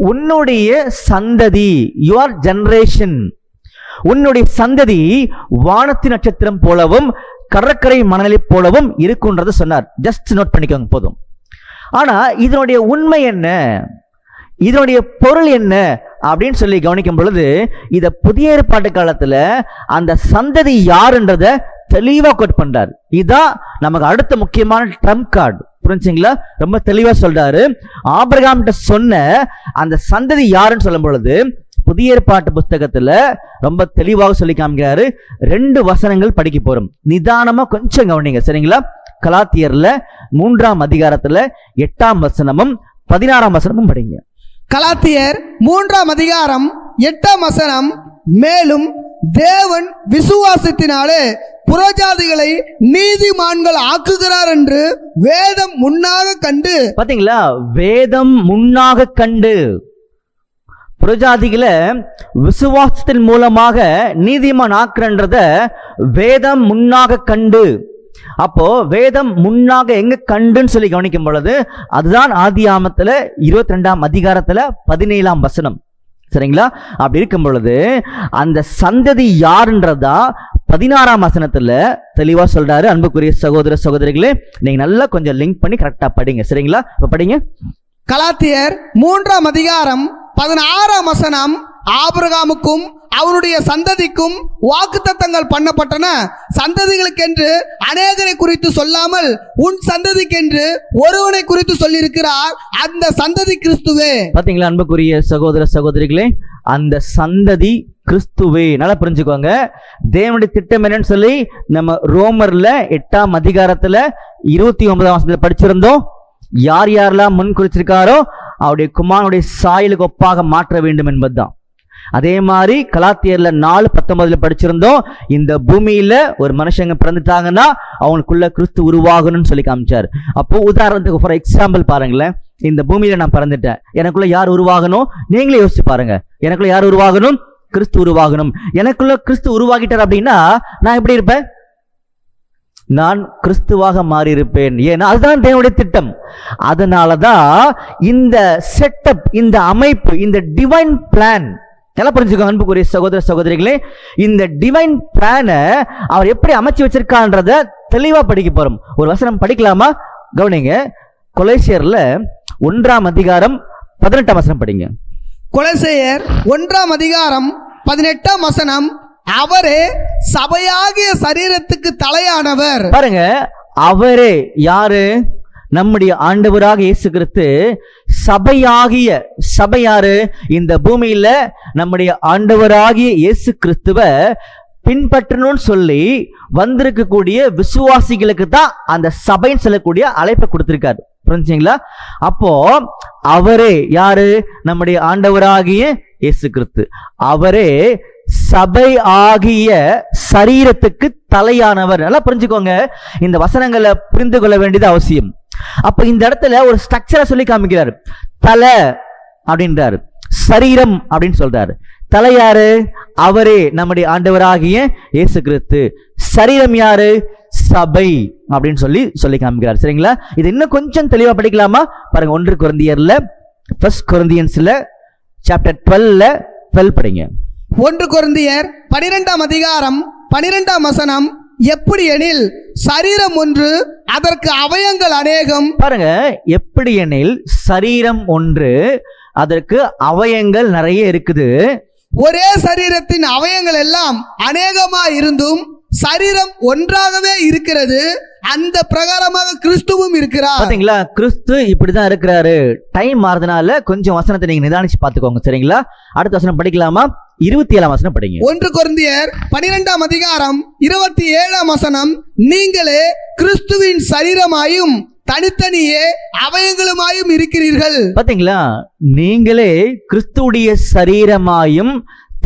உன்னுடைய சந்ததி, யுவர் ஜெனரேஷன், உன்னுடைய சந்ததி வானத்து நட்சத்திரம் போலவும் கடற்கரை மணலை போலவும் இருக்குன்றத சொன்னார். ஜஸ்ட் நோட் பண்ணிக்கோங்க போதும். ஆனா இதனுடைய உண்மை என்ன, இதனுடைய பொருள் என்ன அப்படின்னு சொல்லி கவனிக்கும் பொழுது, இத புதிய ஏற்பாட்டு காலத்துல அந்த சந்ததி யாருன்றத தெளிவா கோட் பண்றாரு. இதான் நமக்கு அடுத்த முக்கியமான ட்ரம்ப் கார்டு. புரிஞ்சுங்களா? ரொம்ப தெளிவா சொல்றாரு. ஆபிரகாம் சொன்ன அந்த சந்ததி யாருன்னு சொல்லும் பொழுது புதிய ஏற்பாட்டு புத்தகத்துல ரொம்ப தெளிவாக சொல்லி காமிக்கிறாரு. 2 வசனங்கள் படிக்க போறோம், நிதானமா கொஞ்சம் கவனிங்க. சரிங்களா? கலாத்தியர்ல 3ஆம் அதிகாரத்துல 8ஆம் வசனமும் 16ஆம் வசனமும் படிங்க. கலாத்தியர் 3ஆம் அதிகாரம் 8ஆம் வசனம், மேலும் தேவன் விசுவாசத்தினாலே புறஜாதிகளை நீதிமான்கள் ஆக்குகிறார் என்று வேதம் முன்னாக கண்டு. பாத்தீங்களா? வேதம் முன்னாக கண்டு புறஜாதிகளை விசுவாசத்தின் மூலமாக நீதிமான் ஆக்குறன்றத வேதம் முன்னாக கண்டு. அப்போ வேதம் முன்னாக எங்க கண்டுன்னு சொல்லி கவனிக்கும் பொழுது அதுதான் ஆதியாமத்துல 22ஆம் அதிகாரத்துல 17ஆம் வசனம். சரிங்களா? அப்படி இருக்கும் பொழுது அந்த சந்ததி யாருன்றதா 16ஆம் வசனத்துல தெளிவா சொல்றாரு. அன்புக்குரிய சகோதர சகோதரிகளே, நீங்க நல்லா கொஞ்சம் லிங்க் பண்ணி கரெக்டா படிங்க. சரிங்களா? இப்ப படிங்க. கலாத்தியர் 3ஆம் அதிகாரம் 16ஆம் வசனம், ஆபிரகாமுக்கும் அவனுடைய சந்ததிக்கும் வாக்குத்தத்தங்கள் பண்ணப்பட்டன. சந்ததிகளுக்கென்று அநேகரை குறித்து சொல்லாமல் உன் சந்ததிக்கென்று ஒருவனை குறித்து சொல்லியிருக்கிறார், அந்த சந்ததி கிறிஸ்துவே. பாத்தீங்களா அன்புக்குரிய சகோதர சகோதரிகளே, அந்த சந்ததி கிறிஸ்துவே. நல்லா புரிஞ்சுக்கோங்க, தேவனுடைய திட்டம் என்னன்னு சொல்லி நம்ம ரோமர்ல 8ஆம் அதிகாரத்துல 29ஆம் வசனத்துல படிச்சிருந்தோம். யார் யாரெல்லாம் முன் குறிச்சிருக்காரோ அவருடைய குமாரனுடைய சாயலுக்கு ஒப்பாக மாற்ற வேண்டும் என்பதுதான். அதே மாதிரி கலாத்தியர்ல 4:19 படிச்சிருந்தோம், இந்த பூமியில ஒரு மனுஷங்க பிறந்துட்டாங்கன்னா அவங்களுக்குள்ள கிறிஸ்து உருவாகணும்னு சொல்லி காமிச்சார். அப்போ உதாரணத்துக்கு ஃபார் எக்ஸாம்பிள் பாருங்களேன், இந்த பூமியில நான் பிறந்துட்டேன், எனக்குள்ள யார் உருவாகணும்? நீங்களே யோசிச்சு பாருங்க. எனக்குள்ள யார் உருவாகணும்? கிறிஸ்து உருவாகணும். எனக்குள்ள கிறிஸ்து உருவாகிட்டார் அப்படின்னா நான் எப்படி இருப்பேன்? நான் கிறிஸ்துவாக மாறி இருப்பேன். ஏன்னா அதுதான் தேவனுடைய திட்டம். அதனாலதான் இந்த செட்டப், இந்த அமைப்பு, இந்த டிவைன் பிளான் நல்லா புரிஞ்சுக்கோங்க அன்புக்குரிய சகோதர சகோதரிகளே. இந்த டிவைன் பிளானை அவர் எப்படி அமைச்சு வச்சிருக்கான்றத தெளிவா படிக்க போறோம். ஒரு வசனம் படிக்கலாமா? கவனிங்க. கொலோசியர்ல 1:18 படிங்க. கொலோசியர் 1:18 அவரே சபையாகிய சரீரத்துக்கு தலையானவர். பாருங்க, அவரே யாரு? நம்முடைய ஆண்டவராக இயேசு கிறிஸ்து. சபையாகிய, சபை யாரு? இந்த பூமியில நம்முடைய ஆண்டவராகிய இயேசு கிறிஸ்துவ பின்பற்றணும்னு சொல்லி வந்திருக்கக்கூடிய விசுவாசிகளுக்கு தான் அந்த சபைன்னு சொல்லக்கூடிய அழைப்பை கொடுத்திருக்காரு. புரிஞ்சுங்களா? அப்போ அவரே யாரு? நம்முடைய ஆண்டவராகிய இயேசு கிறிஸ்து. அவரே சபை ஆகிய சரீரத்துக்கு தலையானவர். நல்லா புரிஞ்சுக்கோங்க, இந்த வசனங்களை புரிந்து கொள்ள வேண்டியது அவசியம். அப்ப இந்த இடத்துல ஒரு ஸ்ட்ரக்சரை சொல்லி காமிக்கிறாரு. தலை அப்படின்றாரு, சரீரம் அப்படின்னு சொல்றாரு. தலை யாரு? அவரே நம்முடைய ஆண்டவராகிய இயேசு கிறிஸ்து. சரீரம் யாரு? சபை அப்படின்னு சொல்லி காமிக்கிறார். சரிங்களா? இது இன்னும் கொஞ்சம் தெளிவா படிக்கலாமா? பாருங்க, 1 கொரிந்தியர்ல 1 கொரிந்தியன்ஸ்ல சாப்டர் 12 படிங்க. 1 கொரிந்தியர் 12:12 எப்படி எனில் சரீரம் ஒன்று, அதற்கு அவயங்கள் அநேகம். பாருங்க, எப்படி எனில் சரீரம் ஒன்று, அதற்கு அவயங்கள் நிறைய இருக்குது. ஒரே சரீரத்தின் அவயங்கள் எல்லாம் அநேகமா இருந்தும் சரீரம் ஒன்றாகவே இருக்கிறது. அந்த பிரகாரமாக கிறிஸ்துவும் இருக்கிறார். பாத்தீங்களா? கிறிஸ்து இப்படிதான் இருக்கிறாரு. டைம் மாறுறதுனால கொஞ்சம் வசனத்தை நீங்க நிதானிச்சு பாத்துக்கோங்க. சரிங்களா? அடுத்த வசனம் படிக்கலாமா? 27 படிங்க. 1 கொரிந்தியர் 12:27 நீங்களே கிறிஸ்துவின் சரீரமாயும் தனித்தனியே அவயங்களுமாயும் இருக்கிறீர்கள். பாத்தீங்களா? நீங்களே கிறிஸ்துவுடைய சரீரமாயும்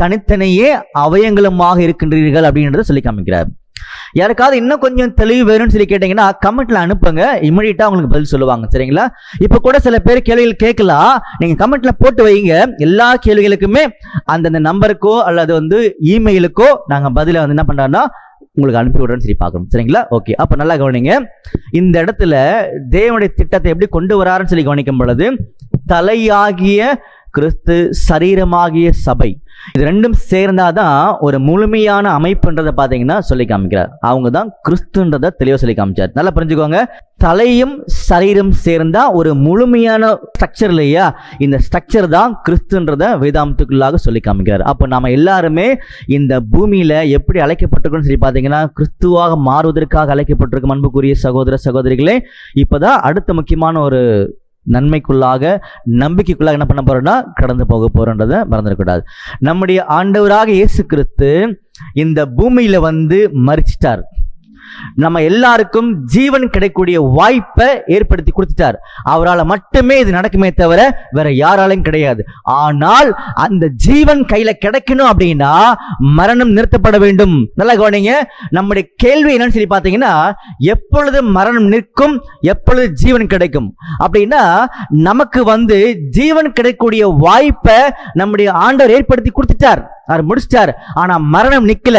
தனித்தனியே அவயங்களுமாக இருக்கின்றீர்கள் அப்படின்றத சொல்லி காமிக்கிறார். யாருக்காவது இன்னும் கொஞ்சம் தெளிவு வேணும்னு சொல்லி கேட்டீங்கன்னா கமெண்ட்ல அனுப்புங்க, இமிடியட்டா உங்களுக்கு பதில் சொல்லுவாங்க. சரிங்களா? இப்ப கூட சில பேர் கேள்விகள் கேட்கலாம், நீங்க கமெண்ட்ல போட்டு வைங்க. எல்லா கேள்விகளுக்குமே அந்தந்த நம்பருக்கோ அல்லது இமெயிலுக்கோ நாங்க பதில என்ன பண்றோம்னா உங்களுக்கு அனுப்பி விடுறோம்னு சொல்லி பார்க்கணும். சரிங்களா? ஓகே, அப்ப நல்லா கவனிங்க. இந்த இடத்துல தேவனுடைய திட்டத்தை எப்படி கொண்டு வராருன்னு சொல்லி கவனிக்கும் பொழுது, தலையாகிய கிறிஸ்து, சரீரமாகிய சபை, இது ரெண்டும் சேர்ந்தாதான் ஒரு முழுமையான அமைப்புன்றதை பார்த்தீங்கன்னா சொல்லி காமிக்கிறார். அவங்க தான் கிறிஸ்துன்றதை தெளிவாக சொல்லி காமிச்சார். நல்லா புரிஞ்சுக்கோங்க, தலையும் சரீரம் சேர்ந்தா ஒரு முழுமையான ஸ்ட்ரக்சர் இல்லையா? இந்த ஸ்ட்ரக்சர் தான் கிறிஸ்துன்றதை வேதாந்தத்துக்குள்ளாக சொல்லி காமிக்கிறார். அப்போ நாம எல்லாருமே இந்த பூமியில எப்படி அழைக்கப்பட்டிருக்கோம்னு சொல்லி பார்த்தீங்கன்னா கிறிஸ்துவாக மாறுவதற்காக அழைக்கப்பட்டிருக்கும். அன்புக்குரிய சகோதர சகோதரிகளே, இப்போதான் அடுத்த முக்கியமான ஒரு நன்மைக்குள்ளாக, நம்பிக்கைக்குள்ளாக என்ன பண்ண போறோம்னா கடந்து போக போறோன்றதை மறந்துடக்கூடாது. நம்முடைய ஆண்டவராக இயேசு கிறிஸ்து இந்த பூமியில மரிச்சிட்டார். நம்ம எல்லாருக்கும் ஜீவன் கிடைக்கக்கூடிய வாய்ப்பை ஏற்படுத்தி கொடுத்துட்டார். அவரால் மட்டுமே இது நடக்குமே தவிர வேற யாராலும் கிடையாது. ஆனால் அந்த ஜீவன் கையில கிடைக்கணும் அப்படின்னா மரணம் நிறுத்தப்பட வேண்டும். நல்லா கவனிங்க, நம்முடைய கேள்வி என்னன்னு சொல்லி பார்த்தீங்கன்னா, எப்பொழுது மரணம் நிற்கும், எப்பொழுது ஜீவன் கிடைக்கும் அப்படின்னா, நமக்கு ஜீவன் கிடைக்கக்கூடிய வாய்ப்பை நம்முடைய ஆண்டவர் ஏற்படுத்தி கொடுத்துட்டார், அவர் முடிச்சிட்டார். ஆனா மரணம் நிக்கல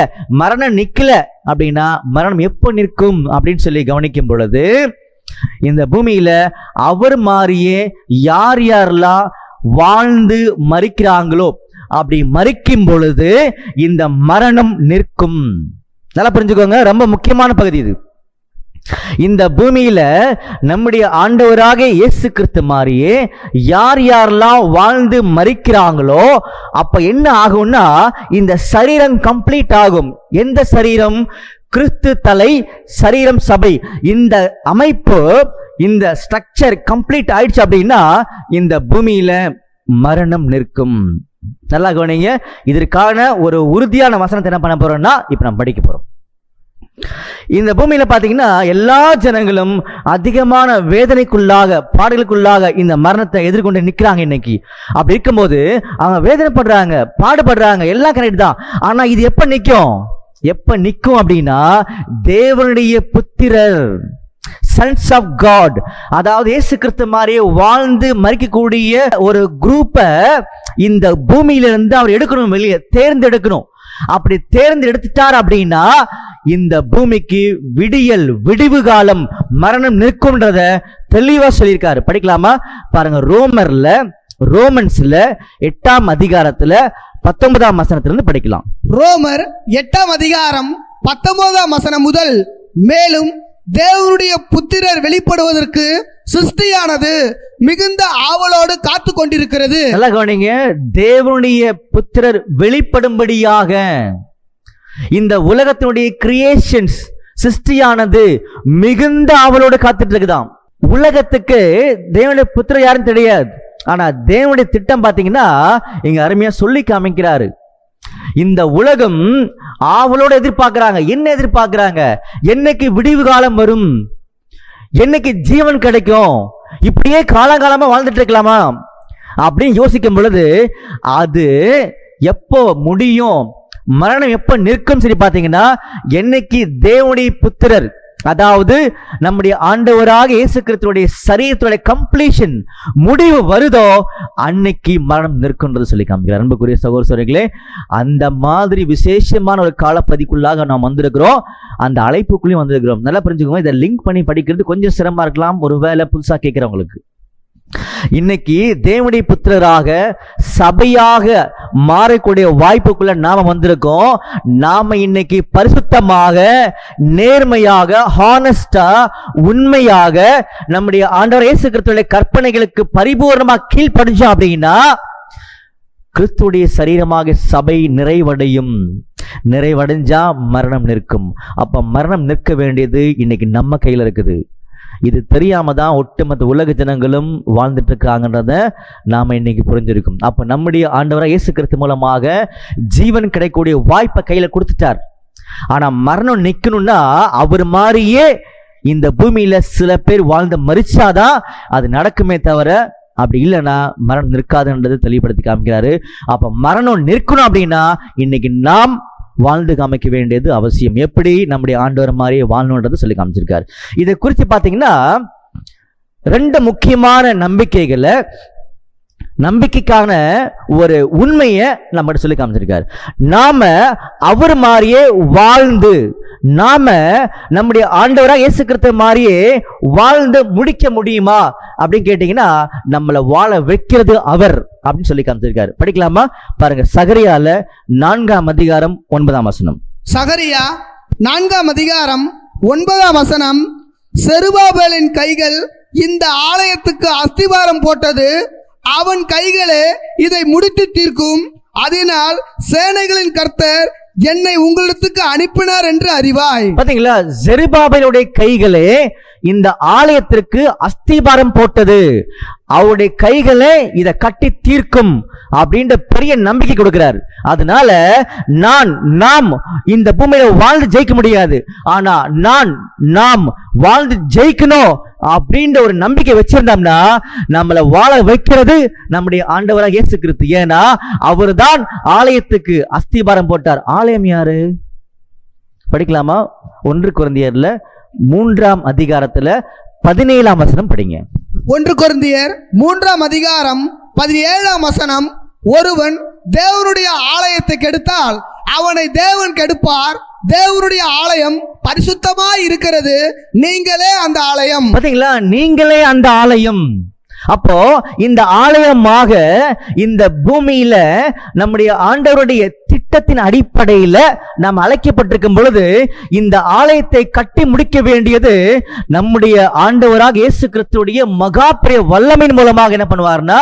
அப்படின்னா மரணம் எப்போ நிற்கும் அப்படின்னு சொல்லி கவனிக்கும் பொழுது, இந்த பூமியில அவர் மாதிரியே யார் யாரெல்லாம் வாழ்ந்து மரிக்கிறாங்களோ அப்படி மரிக்கும் பொழுது இந்த மரணம் நிற்கும். நல்லா புரிஞ்சுக்கோங்க, ரொம்ப முக்கியமான பகுதி இது. இந்த பூமியில நம்முடைய ஆண்டவராக இயேசு கிறிஸ்து மாதிரியே யார் யாரெல்லாம் வாழ்ந்து மரிக்கிறாங்களோ அப்ப என்ன ஆகும்னா இந்த சரீரம் கம்ப்ளீட் ஆகும். எந்த சரீரம்? கிறிஸ்து தலை, சரீரம் சபை. இந்த அமைப்பு, இந்த ஸ்ட்ரக்சர் கம்ப்ளீட் ஆயிடுச்சு அப்படின்னா இந்த பூமியில மரணம் நிற்கும். நல்லா கவனிங்க, இதற்கான ஒரு உறுதியான வசனத்தை என்ன பண்ண போறோம்னா இப்ப நம்ம படிக்க போறோம். இந்த பூமியில பாத்தீங்கன்னா எல்லா ஜனங்களும் அதிகமான வேதனைக்குள்ளாக, பாடுகளுக்குள்ளாக இந்த மரணத்தை எதிர்கொண்டு நிக்கிறாங்க இன்னைக்கு. அப்படி இருக்கும்போது அவங்க வேதனைப்படுறாங்க, பாடுபடுறாங்க, எல்லாம் கரெக்ட் தான். ஆனா இது எப்ப நிக்கும் அப்படின்னா, தேவனுடைய புத்திரர், சன்ஸ் ஆஃப் காட், அதாவது இயேசு கிறிஸ்து மாதிரியே வாழ்ந்து மரிக்கக்கூடிய ஒரு குரூப்பை இந்த பூமியிலிருந்து அவர் எடுக்கணும், வெளியே தேர்ந்தெடுக்கணும். அப்படி தேர்ந்தெடுத்துட்டார் அப்படின்னா இந்த பூமிக்கு விடிவு காலம், மரணம் நிற்கும்ன்றத தெளிவா சொல்லியிருக்காரு. படிக்கலாமா? பாருங்க, ரோமன்ஸ்ல 8ஆம் அதிகாரத்துல 19ஆம் வசனத்திலிருந்து படிக்கலாம். ரோமர் 8ஆம் அதிகாரம் 19ஆம் வசனம் முதல், மேலும் தேவனுடைய புத்திரர் வெளிப்படுவதற்கு சிருஷ்டியானது மிகுந்த ஆவலோடு காத்து கொண்டிருக்கிறது. நல்லா கவனிங்க, தேவனுடைய புத்திரர் வெளிப்படும்படியாக இந்த உலகத்தினுடைய கிரியேஷன்ஸ், சிருஷ்டியானது மிகுந்த ஆவலோடு காத்துட்டு இருக்குதாம். உலகத்துக்கு தேவனுடைய புத்திரர் யாரும் தெரியாது. ஆனா தேவனுடைய திட்டம் பாத்தீங்கன்னா இங்க அருமையா சொல்லி காமிக்கிறாரு. இந்த உலகம் ஆவலோடு எதிர்பார்க்கிறாங்க. என்ன எதிர்பார்க்கிறாங்க? என்னைக்கு விடிவு காலம் வரும், என்னைக்கு ஜீவன் கிடைக்கும், இப்படியே காலகாலமா வாழ்ந்துட்டு இருக்கலாமா அப்படின்னு யோசிக்கும் பொழுது அது எப்போ முடியும், மரணம் எப்ப நிற்கும் சரி பாத்தீங்கன்னா, என்னைக்கு தேவனுடைய புத்திரர், அதாவது நம்முடைய ஆண்டவராக இயேசு கிறிஸ்துவுடைய சரீரத்துடைய கம்ப்ளீஷன் முடிவு வருதோ அன்னைக்கு மரணம் நிற்கும்ன்றது சொல்லி காமிக்கிறார். அன்புக்குரிய சகோதரர்களே, அந்த மாதிரி விசேஷமான ஒரு காலப்பதிக்குள்ளாக நாம் வந்திருக்கிறோம். அந்த அழைப்புக்குள்ளேயும் வந்திருக்கிறோம். நல்லா புரிஞ்சுக்கோங்க. இதை லிங்க் பண்ணி படிக்கிறது கொஞ்சம் சிரமமா இருக்கலாம் ஒருவேளை புதுசா கேட்கிறவங்களுக்கு. இன்னைக்கு தேவனுடைய புத்திரராக சபையாக மாறக்கூடிய வாய்ப்புக்குள்ள நாம வந்திருக்கோம். நாம இன்னைக்கு பரிசுத்தமாக, நேர்மையாக, ஹானஸ்டா, உண்மையாக நம்முடைய ஆண்டவர் இயேசு கிறிஸ்துவின் கற்பனைகளுக்கு பரிபூர்ணமா கீழ்ப்படிஞ்சோம் அப்படின்னா கிறிஸ்துடைய சரீரமாக சபை நிறைவடைஞ்சா மரணம் நிற்கும். அப்ப மரணம் நிற்க வேண்டியது இன்னைக்கு நம்ம கையில இருக்குது. இது தெரியாம தான் ஒட்டுமொத்த உலக ஜனங்களும் வாழ்ந்துட்டு இருக்காங்கன்றத நாம இன்னைக்கு புரிஞ்சிருக்கும். அப்ப நம்முடைய ஆண்டவராக இயேசு கிறிஸ்து மூலமாக ஜீவன் கிடைக்கக்கூடிய வாய்ப்பை கையில கொடுத்துட்டார். ஆனா மரணம் நிக்கணும்னா அவர் மாதிரியே இந்த பூமியில சில பேர் வாழ்ந்து மரிச்சாதான் அது நடக்குமே தவிர அப்படி இல்லைன்னா மரணம் நிற்காதுன்றது தெளிவுபடுத்தி காமிக்கிறாரு. அப்ப மரணம் நிற்கணும் அப்படின்னா இன்னைக்கு நாம் வாழ்ந்து காமிக்க வேண்டியது அவசியம். எப்படி? நம்முடைய ஆண்டவர் மாதிரியே வாழணுன்றது சொல்லி காமிச்சிருக்காரு. இதை குறித்து பார்த்தீங்கன்னா 2 முக்கியமான நம்பிக்கைக்கான ஒரு உண்மையை நம்மகிட்ட சொல்லி காமிச்சிருக்காரு. நாம அவர் மாதிரியே வாழ்ந்து, நாம நம்முடைய ஆண்டவராக இயேசு கிறிஸ்து மாதிரியே வாழ்ந்து முடிக்க முடியுமா அப்படின்னு கேட்டீங்கன்னா நம்மளை வாழ வைக்கிறது அவர் அப்படின்னு சொல்லி காமிச்சிருக்காரு. படிக்கலாமா? பாருங்க, சகரியால 4ஆம் அதிகாரம் 9ஆம் வசனம். சகரியா 4ஆம் அதிகாரம் 9ஆம் வசனம், செருபாபேலின் கைகள் இந்த ஆலயத்துக்கு அஸ்திவாரம் போட்டது, அவன் கைகளே இதை முடித்து தீர்க்கும், அதனால் சேனைகளின் கர்த்தர் என்னை உங்களிடத்துக்கு அனுப்பினார் என்று அறிவாய். பாத்தீங்களா? செருபாபேலுடைய கைகளே இந்த ஆலயத்திற்கு அஸ்திபாரம் போட்டது, அவருடைய கைகளே இதை கட்டி தீர்க்கும் அப்படின்ற பெரிய நம்பிக்கை கொடுக்கிறார். அதனால நாம் இந்த பூமியில வாழ்ந்து ஜெயிக்க முடியாது. ஆனா நாம் வாழ்ந்து ஜெயிக்கணும் அப்படின்ற ஒரு நம்பிக்கை வச்சிருந்தோம்னா நம்மளை வாழ வைக்கிறது நம்முடைய ஆண்டவராக இயேசு கிறிஸ்து. ஏன்னா அவர் தான் ஆலயத்துக்கு அஸ்திபாரம் போட்டார். ஆலயம் யாரு? படிக்கலாமா? 1 கொரிந்தியர்ல 3ஆம் அதிகாரத்துல 17ஆம் வசனம் படிங்க. 1 கொரிந்தியர் 3ஆம் அதிகாரம் 17ஆம் வசனம், ஒருவன் தேவனுடைய ஆலயத்தை கெடுத்தால் அவனை தேவன் கெடுப்பார், தேவனுடைய ஆலயம் பரிசுத்தமாய் இருக்கிறது, நீங்களே அந்த ஆலயம். பாத்தீங்களா? நீங்களே அந்த ஆலயம். அப்போ இந்த ஆலயமாக இந்த பூமியில நம்முடைய ஆண்டவருடைய திட்டத்தின் அடிப்படையில நாம் அழைக்கப்பட்டிருக்கும் பொழுது இந்த ஆலயத்தை கட்டி முடிக்க வேண்டியது நம்முடைய ஆண்டவராக இயேசு கிறிஸ்துவுடைய மகா பெரிய வல்லமையின் மூலமாக என்ன பண்ணுவார்னா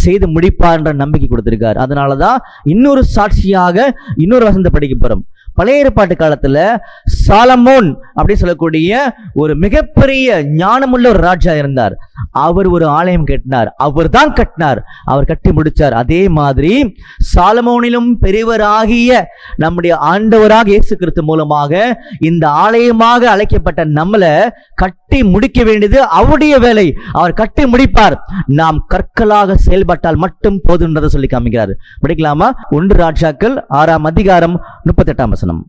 செய்து முடிப்பார் என்ற நம்பிக்கை கொடுத்திருக்கார். அதனாலதான் இன்னொரு சாட்சியாக இன்னொரு வசனத்தை படிக்க போறோம். பழைய ஏற்பாட்டு காலத்துல சாலமோன் அப்படின்னு சொல்லக்கூடிய ஒரு மிகப்பெரிய ஞானமுள்ள ஒரு ராஜா இருந்தார். அவர் ஒரு ஆலயம் கட்டினார், அவர் தான் கட்டினார், அவர் கட்டி முடிச்சார். அதே மாதிரி சாலமோனிலும் பெரியவராகிய நம்முடைய ஆண்டவராக இயேசு கிறிஸ்து மூலமாக இந்த ஆலயமாக அழைக்கப்பட்ட நம்மளை கட்டி முடிக்க வேண்டியது அவருடைய வேலை. அவர் கட்டி முடிப்பார். நாம் கற்களாக செயல்பட்டால் மட்டும் போதுன்றதை சொல்லி காமிக்கிறார். படிக்கலாமா? 1 ராஜாக்கள் 6ஆம் அதிகாரம் 38ஆம் வசனம்.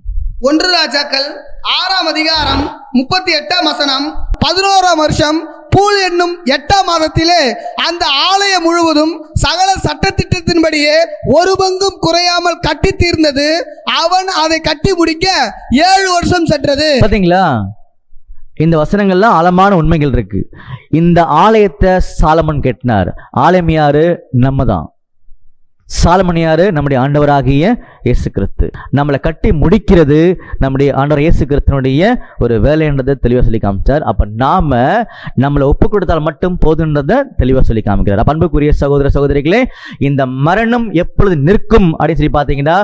1 ராஜாக்கள் 6ஆம் அதிகாரம் 38ஆம் வசனம். 11ஆம் வருஷம் பூல் என்னும் 8ஆம் மாதத்திலே அந்த ஆலயம் முழுவதும் சகல சட்டத்திட்டத்தின்படியே ஒரு பங்கும் குறையாமல் கட்டி தீர்ந்தது. அவன் அதை கட்டி முடிக்க 7 வருஷம் சென்றது. பாத்தீங்களா? இந்த வசனங்கள்லாம் ஆழமான உண்மைகள் இருக்கு. இந்த ஆலயத்தை சாலமன் கட்டினார். ஆலயம் யாரு? நம்ம தான். சாலமன் யாரு? நம்முடைய ஆண்டவராகிய இயேசு கிறிஸ்து. நம்மளை கட்டி முடிக்கிறது நம்முடைய ஆண்டவர் இயேசு கிறிஸ்துனுடைய ஒரு வேலைன்றதை தெளிவாக சொல்லி காமிச்சார். அப்ப நாம நம்மளை ஒப்பு கொடுத்தால் மட்டும் போதுன்றதை தெளிவாக சொல்லி காமிக்கிறார். அன்புக்குரிய சகோதர சகோதரிகளே, இந்த மரணம் எப்பொழுது நிற்கும் அப்படின்னு சொல்லி பார்த்தீங்கன்னா,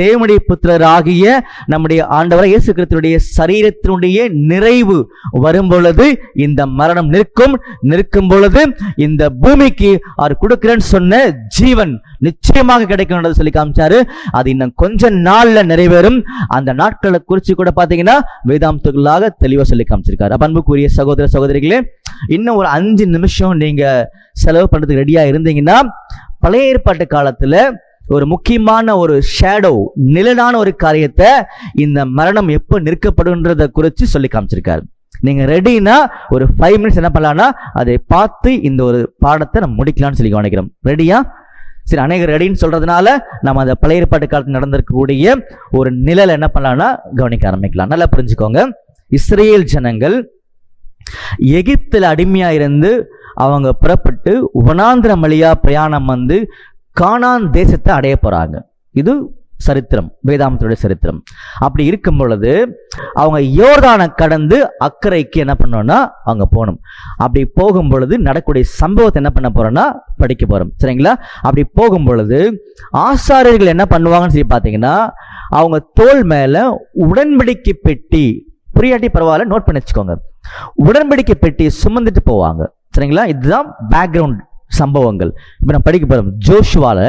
தேவனுடைய புத்திரராகிய நம்முடைய ஆண்டவர் இயேசு கிறிஸ்துனுடைய சரீரத்தினுடைய நிறைவு வரும் பொழுது இந்த மரணம் நிற்கும். நிற்கும் பொழுது இந்த பூமிக்கு அவர் கொடுக்கிறேன்னு சொன்ன ஜீவன் நிச்சயமாக கிடைக்கும் சொல்லி காமிச்சாரு. அது இன்னும் கொஞ்ச நாள்ல நிறைவேறும். அந்த நாட்களை குறித்து கூட பாத்தீங்கன்னா வேதாந்தங்களாக தெளிவா சொல்லி காமிச்சிருக்காரு. அன்புக்குரிய சகோதர சகோதரிகளே, இன்னும் ஒரு 5 நிமிஷம் நீங்க செலவு பண்றதுக்கு ரெடியா இருந்தீங்கன்னா, பழைய ஏற்பாட்டு காலத்துல ஒரு முக்கியமான ஒரு ஷேடோ, நிழலான ஒரு காரியத்தை இந்த மரணம் எப்போ நிற்கப்படுன்றதை குறித்து சொல்லி காமிச்சிருக்காரு. நீங்க ரெடினா ஒரு 5 மினிட்ஸ் என்ன பண்ணலாம்னா அதை பார்த்து இந்த ஒரு பாடத்தை நம்ம முடிக்கலாம்னு சொல்லி கவனிக்கிறோம். ரெடியா? சரி, அநேகர் ரெடின்னு சொல்றதுனால நம்ம அந்த பழைய ஏற்பாட்டு காலத்தில் நடந்திருக்கக்கூடிய ஒரு நிழல் என்ன பண்ணலாம்னா கவனிக்க ஆரம்பிக்கலாம். நல்லா புரிஞ்சுக்கோங்க. இஸ்ரேல் ஜனங்கள் எகிப்தில் அடிமையா இருந்து அவங்க புறப்பட்டு வனாந்திரம் வழியா பிரயாணம் வந்து கானான் தேசத்தை அடைய போறாங்க. இது சரித்திரம், வேதாந்தத்துடைய சரித்திரம். அப்படி இருக்கும் பொழுது அவங்க யோர்தானை கடந்து அக்கறைக்கு என்ன பண்ணோம்னா அவங்க போகணும். அப்படி போகும் பொழுது நடக்கூடிய சம்பவத்தை என்ன பண்ண போறோம்னா படிக்க போறோம். சரிங்களா? அப்படி போகும் பொழுது ஆசாரியர்கள் என்ன பண்ணுவாங்கன்னு சொல்லி பார்த்தீங்கன்னா, அவங்க தோள் மேல உடன்படிக்கை பெட்டி, புரியாட்டி பரவாயில்ல, நோட் பண்ணி வச்சுக்கோங்க, உடன்படிக்கை பெட்டி சுமந்துட்டு போவாங்க. சரிங்களா? இதுதான் பேக்ரவுண்ட் சம்பவங்கள். இப்ப நம்ம படிக்க போறோம். ஜோஷுவால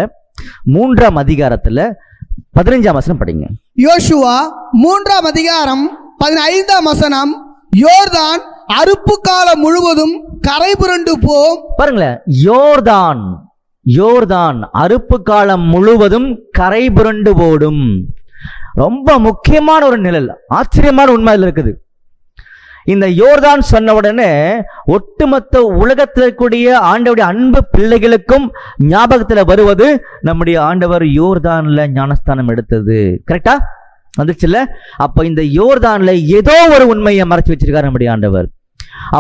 3ஆம் அதிகாரத்துல 15ஆம் வசனம் படிங்க. யோசுவா 3ஆம் அதிகாரம் 15ஆம் வசனம். யோர்தான் அறுப்பு காலம் முழுவதும் கரை புரண்டு போம். பாருங்களேன், யோர்தான் அறுப்பு காலம் முழுவதும் கரை புரண்டு போடும். ரொம்ப முக்கியமான ஒரு நிழல், ஆச்சரியமான உண்மை இருக்குது. இந்த யோர்தான் சொன்ன உடனே ஒட்டுமொத்த உலகத்தில் இருக்கக்கூடிய ஆண்டவருடைய அன்பு பிள்ளைகளுக்கும் ஞாபகத்தில் வருவது நம்முடைய ஆண்டவர் யோர்தான்ல ஞானஸ்தானம் எடுத்தது. கரெக்டா? வந்துச்சுல்ல? அப்போ இந்த யோர்தான்ல ஏதோ ஒரு உண்மையை மறைச்சு வச்சிருக்காரு நம்முடைய ஆண்டவர்.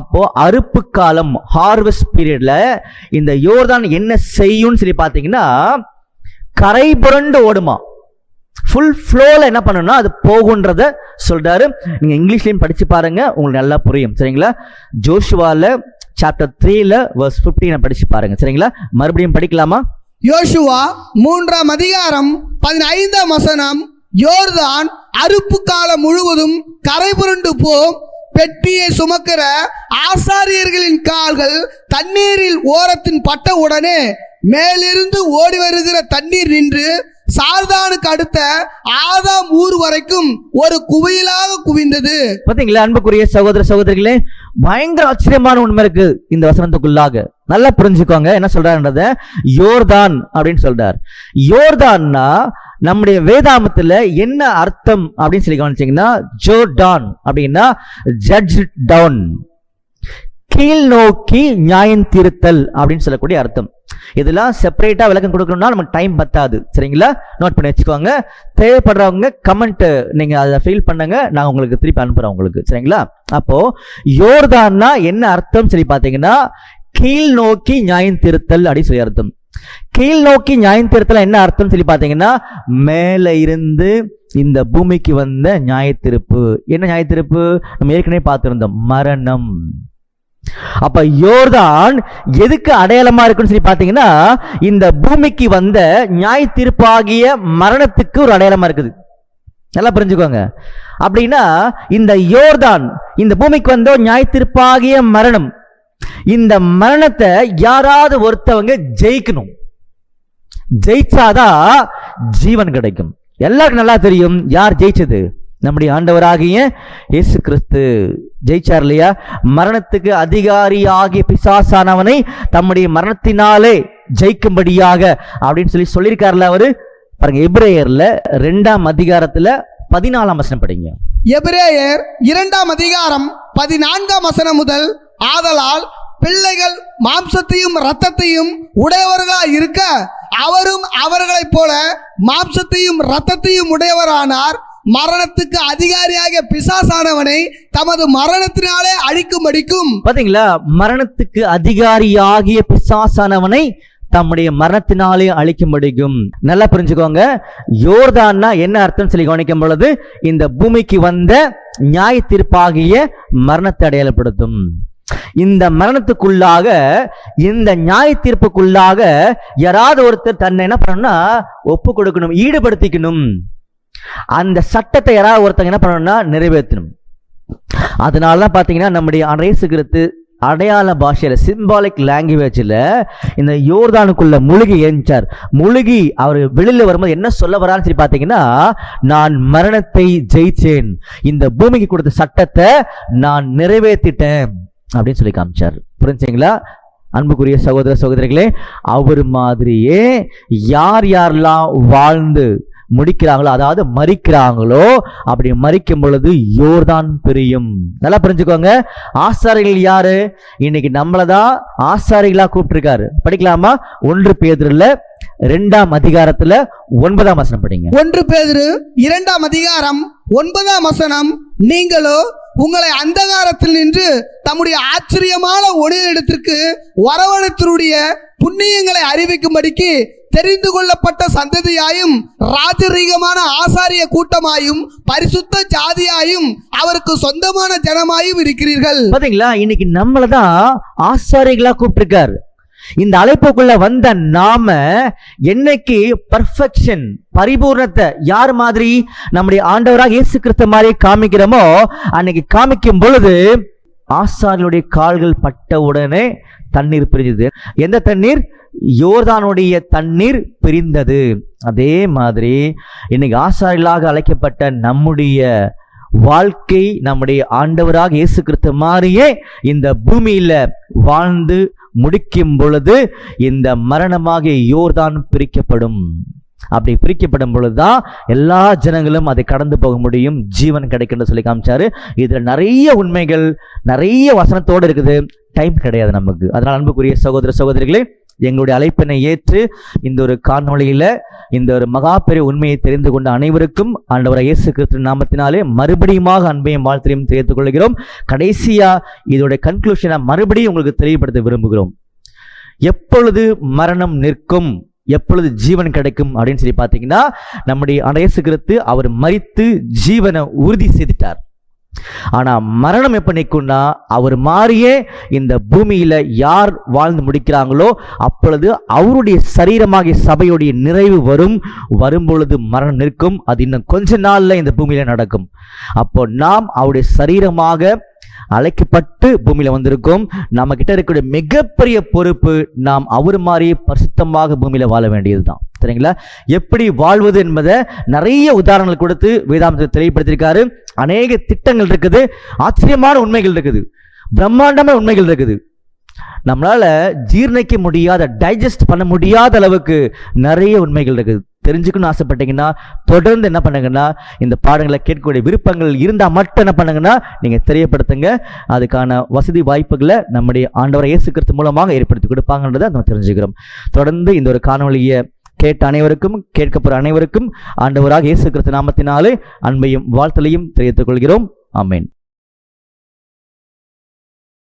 அப்போ அறுப்பு காலம், ஹார்வெஸ்ட் பீரியட்ல இந்த யோர்தான் என்ன செய்யும் சொல்லி பார்த்தீங்கன்னா, கரை புரண்டு ஓடுமா. ஃபுல் ஃப்ளோல என்ன பண்ணணும்னா அது போகுன்றத சொல்றாரு. நீங்க இங்கிலீஷ்லயும் படிச்சு பாருங்க, உங்களுக்கு நல்லா புரியும். சரிங்களா? ஜோஷுவால சாப்டர் 3ல verse 15 படிச்சு பாருங்க. சரிங்களா? மறுபடியும் படிக்கலாமா? யோசுவா 3ஆம் அதிகாரம் 15ஆம் வசனம். யோர்தான் அறுப்பு காலம் முழுவதும் கரை புரண்டு போம். பெட்டியை சுமக்கிற ஆசாரியர்களின் கால்கள் தண்ணீரில் ஓரத்தின் பட்ட உடனே மேலிருந்து ஓடி வருகிற தண்ணீர் நின்று சார்தானுக்கு அடுத்த ஆதாம் ஊர் வரைக்கும் ஒரு குவியலாக குவிந்தது. பாத்தீங்களா? அன்புக்குரிய சகோதர சகோதரிகளே, பயங்கர ஆச்சரியமான உண்மை இருக்கு இந்த வசனத்துக்குள்ளாக. நல்லா புரிஞ்சுக்கோங்க என்ன சொல்றாருன்றத. யோர்தான் அப்படின்னு சொல்றார். யோர்தான்னா நம்முடைய வேதாமத்துல என்ன அர்த்தம் அப்படின்னு சொல்லி கவனிச்சீங்கன்னா, ஜோர்டான் அப்படின்னா ஜட்ஜ் டவுன், கீழ் நோக்கி நியாயம் தீர்த்தல் அப்படின்னு சொல்லக்கூடிய அர்த்தம். இதெல்லாம் செப்பரேட்டா விளக்கம் கொடுக்கணும்னா நமக்கு டைம் பத்தாது. சரிங்களா? நோட் பண்ணி வச்சுக்கோங்க. தேவைப்படுறவங்க கமெண்ட் நீங்க அதை ஃபீல் பண்ணுங்க, நான் உங்களுக்கு திருப்பி அனுப்புறேன் உங்களுக்கு. சரிங்களா? அப்போ யோர்தான்னா என்ன அர்த்தம் சொல்லி பார்த்தீங்கன்னா, கீழ் நோக்கி நியாயம் தீர்த்தல் அப்படின்னு சொல்லி அர்த்தம். கீழ் நோக்கி நியாயம் தீர்த்தல் என்ன அர்த்தம் சொல்லி பார்த்தீங்கன்னா, மேல இருந்து இந்த பூமிக்கு வந்த நியாயத்தீர்ப்பு. என்ன நியாயத்தீர்ப்பு? நம்ம ஏற்கனவே பார்த்திருந்தோம், மரணம். அப்ப யோர்தான் எதுக்கு அடையாளமா இருக்குன்னு சொல்லி பாத்தீங்கன்னா, இந்த பூமிக்கு வந்த நியாய தீர்ப்பாகிய மரணத்துக்கு ஒரு அடையாளமா இருக்குது. நல்லா புரிஞ்சுக்கோங்க. அப்படின்னா இந்த யோர்தான் இந்த பூமிக்கு வந்த நியாய தீர்ப்பாகிய மரணம், இந்த மரணத்தை யாராவது ஒருத்தவங்க ஜெயிக்கணும். ஜெயிச்சாதான் ஜீவன் கிடைக்கும். எல்லாருக்கும் நல்லா தெரியும் யார் ஜெயிச்சது. நம்முடைய ஆண்டவராகிய இயேசு கிறிஸ்து ஜெயிச்சார் இல்லையா? மரணத்துக்கு அதிகாரியாகிய பிசாசானவனை தம்முடைய மரணத்தினாலே ஜெயிக்கும்படியாக அப்படின்னு சொல்லியிருக்காருல அவரு. பாருங்க, எபிரேயர்ல 2ஆம் அதிகாரத்துல 14ஆம் வசனம் படிங்க. எபிரேயர் 2ஆம் அதிகாரம் 14ஆம் வசனம் முதல், ஆதலால் பிள்ளைகள் மாம்சத்தையும் இரத்தத்தையும் உடையவர்களாய் இருக்க அவரும் அவர்களைப் போல மாம்சத்தையும் இரத்தத்தையும் உடையவரானார். மரணத்துக்கு அதிகாரியாக பிசாசானவனை தமது மரணத்தினாலே அழிக்கும்படிக்கும். பாத்தீங்களா? மரணத்துக்கு அதிகாரியாகிய பிசாசானவனை தம்முடைய மரணத்தினாலே அழிக்கும்படிக்கும். நல்லா புரிஞ்சுக்கோங்க. யோர்தான்னா என்ன அர்த்தம் சொல்லி கவனிக்கும் பொழுது, இந்த பூமிக்கு வந்த நியாய தீர்ப்பாகிய மரணத்தை அடையாளப்படுத்தும். இந்த மரணத்துக்குள்ளாக, இந்த நியாய தீர்ப்புக்குள்ளாக யாராவது ஒருத்தர் தன்னை என்ன பண்ணணும்னா ஒப்பு கொடுக்கணும், ஈடுபடுத்திக்கணும். அந்த சட்டத்தை யாராவது ஒருத்தங்க என்ன பண்ணணும்னா நிறைவேற்றணும். அதனாலதான் பாத்தீங்கன்னா நம்முடைய இயேசு கிறிஸ்து அடையாள பாஷையில, சிம்பாலிக் லாங்குவேஜில் இந்த யோர்தானுக்குள்ள முழுகி ஏஞ்சார். முழுகி அவர் வெளியில வரும்போது என்ன சொல்ல வரான்னு சொல்லி பார்த்தீங்கன்னா, நான் மரணத்தை ஜெயிச்சேன், இந்த பூமிக்கு கொடுத்த சட்டத்தை நான் நிறைவேற்றிட்டேன் அப்படின்னு சொல்லி காமிச்சார். புரிஞ்சுங்களா? அன்புக்குரிய சகோதர சகோதரிகளே, அவர் மாதிரியே யார் யாரெல்லாம் வாழ்ந்து முடிக்கிறாங்களோ, அதாவது மரிக்கிறாங்களோ, அப்படி மரிக்கும் பொழுது யோர்தான் பிரியும். நல்லா புரிஞ்சுக்கோங்க. ஆசாரிகள் யாரு? இன்னைக்கு நம்மளதான் ஆசாரிகளா கூப்பிட்டிருக்காரு. படிக்கலாமா? 1 பேதுருல 2ஆம் அதிகாரத்துல 9ஆம் வசனம் படிங்க. 1 பேதுரு 2ஆம் அதிகாரம் 9ஆம் வசனம், நீங்களோ உங்களை அந்தகாரத்தில் நின்று தம்முடைய ஆச்சரியமான ஒளியிடத்திற்கு வரவழைத்தருடைய புண்ணியங்களை அறிவிக்கும்படிக்கு தெரிந்து கொள்ளப்பட்ட சந்ததியாயும் ராஜரீகமான ஆசாரிய கூட்டமாயும் பரிசுத்த ஜாதியாயும் அவருக்கு சொந்தமான ஜனமாயும் இருக்கிறீர்கள். பாத்தீங்களா? இன்னைக்கு நம்மளதான் ஆசாரிகளா கூப்பிட்டிருக்காரு. இந்த அழைப்புக்குள்ள வந்த நாம என்னைக்கு பர்ஃபெக்ஷன், பரிபூர்ணத்தை யார் மாதிரி நம்முடைய ஆண்டவராக இயேசு கிறிஸ்து மாதிரி காமிக்கிறோமோ, அன்னைக்கு காமிக்கும் பொழுது ஆசாரிகளுடைய கால்கள் பட்ட உடனே தண்ணீர் பிரிஞ்சது. எந்த தண்ணீர்? யோர்தானுடைய தண்ணீர் பிரிந்தது. அதே மாதிரி இன்னைக்கு ஆசாரிகளாக அழைக்கப்பட்ட நம்முடைய வாழ்க்கை, நம்முடைய ஆண்டவராக இயேசு கிறிஸ்து மாதிரியே இந்த பூமியில வாழ்ந்து முடிக்கும் பொழுது இந்த மரணமாகிய யோர்தான் பிரிக்கப்படும். அப்படி பிரிக்கப்படும் பொழுதுதான் எல்லா ஜனங்களும் அதை கடந்து போக முடியும், ஜீவன் கிடைக்கும் சொல்லி காமிச்சாரு. இதுல நிறைய உண்மைகள், நிறைய வசனத்தோடு இருக்குது. டைம் கிடையாது நமக்கு. அதனால் அன்புக்குரிய சகோதர சகோதரிகளே, எங்களுடைய அழைப்பினை ஏற்று இந்த ஒரு காணொளியில இந்த ஒரு மகா பெரிய உண்மையை தெரிந்து கொண்ட அனைவருக்கும் ஆண்டவராகிய இயேசு கிறிஸ்து நாமத்தினாலே மறுபடியுமாக அன்பையும் வாழ்த்தையும் தெரிவித்துக் கொள்கிறோம். கடைசியா இதோட கன்க்ளூஷனை மறுபடியும் உங்களுக்கு தெரியப்படுத்த விரும்புகிறோம். எப்பொழுது மரணம் நிற்கும், எப்பொழுது ஜீவன் கிடைக்கும் அப்படின்னு சொல்லி பார்த்தீங்கன்னா, நம்முடைய இயேசு கிறிஸ்து அவர் மரித்து ஜீவனை உறுதி செய்துட்டார். ஆனா மரணம் எப்ப நிற்கும்னா, அவர் மாறியே இந்த பூமியில யார் வாழ்ந்து முடிக்கிறாங்களோ அப்பொழுது அவருடைய சரீரமாகிய சபையுடைய நிறைவு வரும் பொழுது மரணம் நிற்கும். அது இன்னும் கொஞ்ச நாள்ல இந்த பூமியில நடக்கும். அப்போ நாம் அவருடைய சரீரமாக அழைக்கப்பட்டு பூமியில வந்திருக்கோம். நம்ம கிட்ட இருக்கக்கூடிய மிகப்பெரிய பொறுப்பு, நாம் அவர் மாதிரியே பரிசுத்தமாக பூமியில வாழ வேண்டியதுதான். சரிங்களா? எப்படி வாழ்வது என்பதை நிறைய உதாரணங்கள் கொடுத்து வேதாந்தத்தை தெளிவுபடுத்தியிருக்காரு. அநேக திட்டங்கள் இருக்குது, ஆச்சரியமான உண்மைகள் இருக்குது, பிரம்மாண்டமான உண்மைகள் இருக்குது. நம்மளால ஜீர்ணிக்க முடியாத, டைஜஸ்ட் பண்ண முடியாத அளவுக்கு நிறைய உண்மைகள் இருக்குது. தெரிஞ்சுக்கணும்னு ஆசைப்பட்டீங்கன்னா தொடர்ந்து என்ன பண்ணுங்கன்னா, இந்த பாடங்களை கேட்கக்கூடிய விருப்பங்கள் இருந்தால் மட்டும் என்ன பண்ணுங்கன்னா நீங்க தெரியப்படுத்துங்க. அதுக்கான வசதி வாய்ப்புகளை நம்முடைய ஆண்டவராகிய இயேசு கிறிஸ்து மூலமாக ஏற்படுத்தி கொடுப்பாங்கன்றதை நம்ம தெரிஞ்சுக்கிறோம். தொடர்ந்து இந்த ஒரு காணொளியை கேட்ட அனைவருக்கும், கேட்கப்படுற அனைவருக்கும் ஆண்டவராகிய இயேசு கிறிஸ்து நாமத்தினாலே அன்பையும் வாழ்த்தலையும் தெரிவித்துக் கொள்கிறோம். ஆமென்.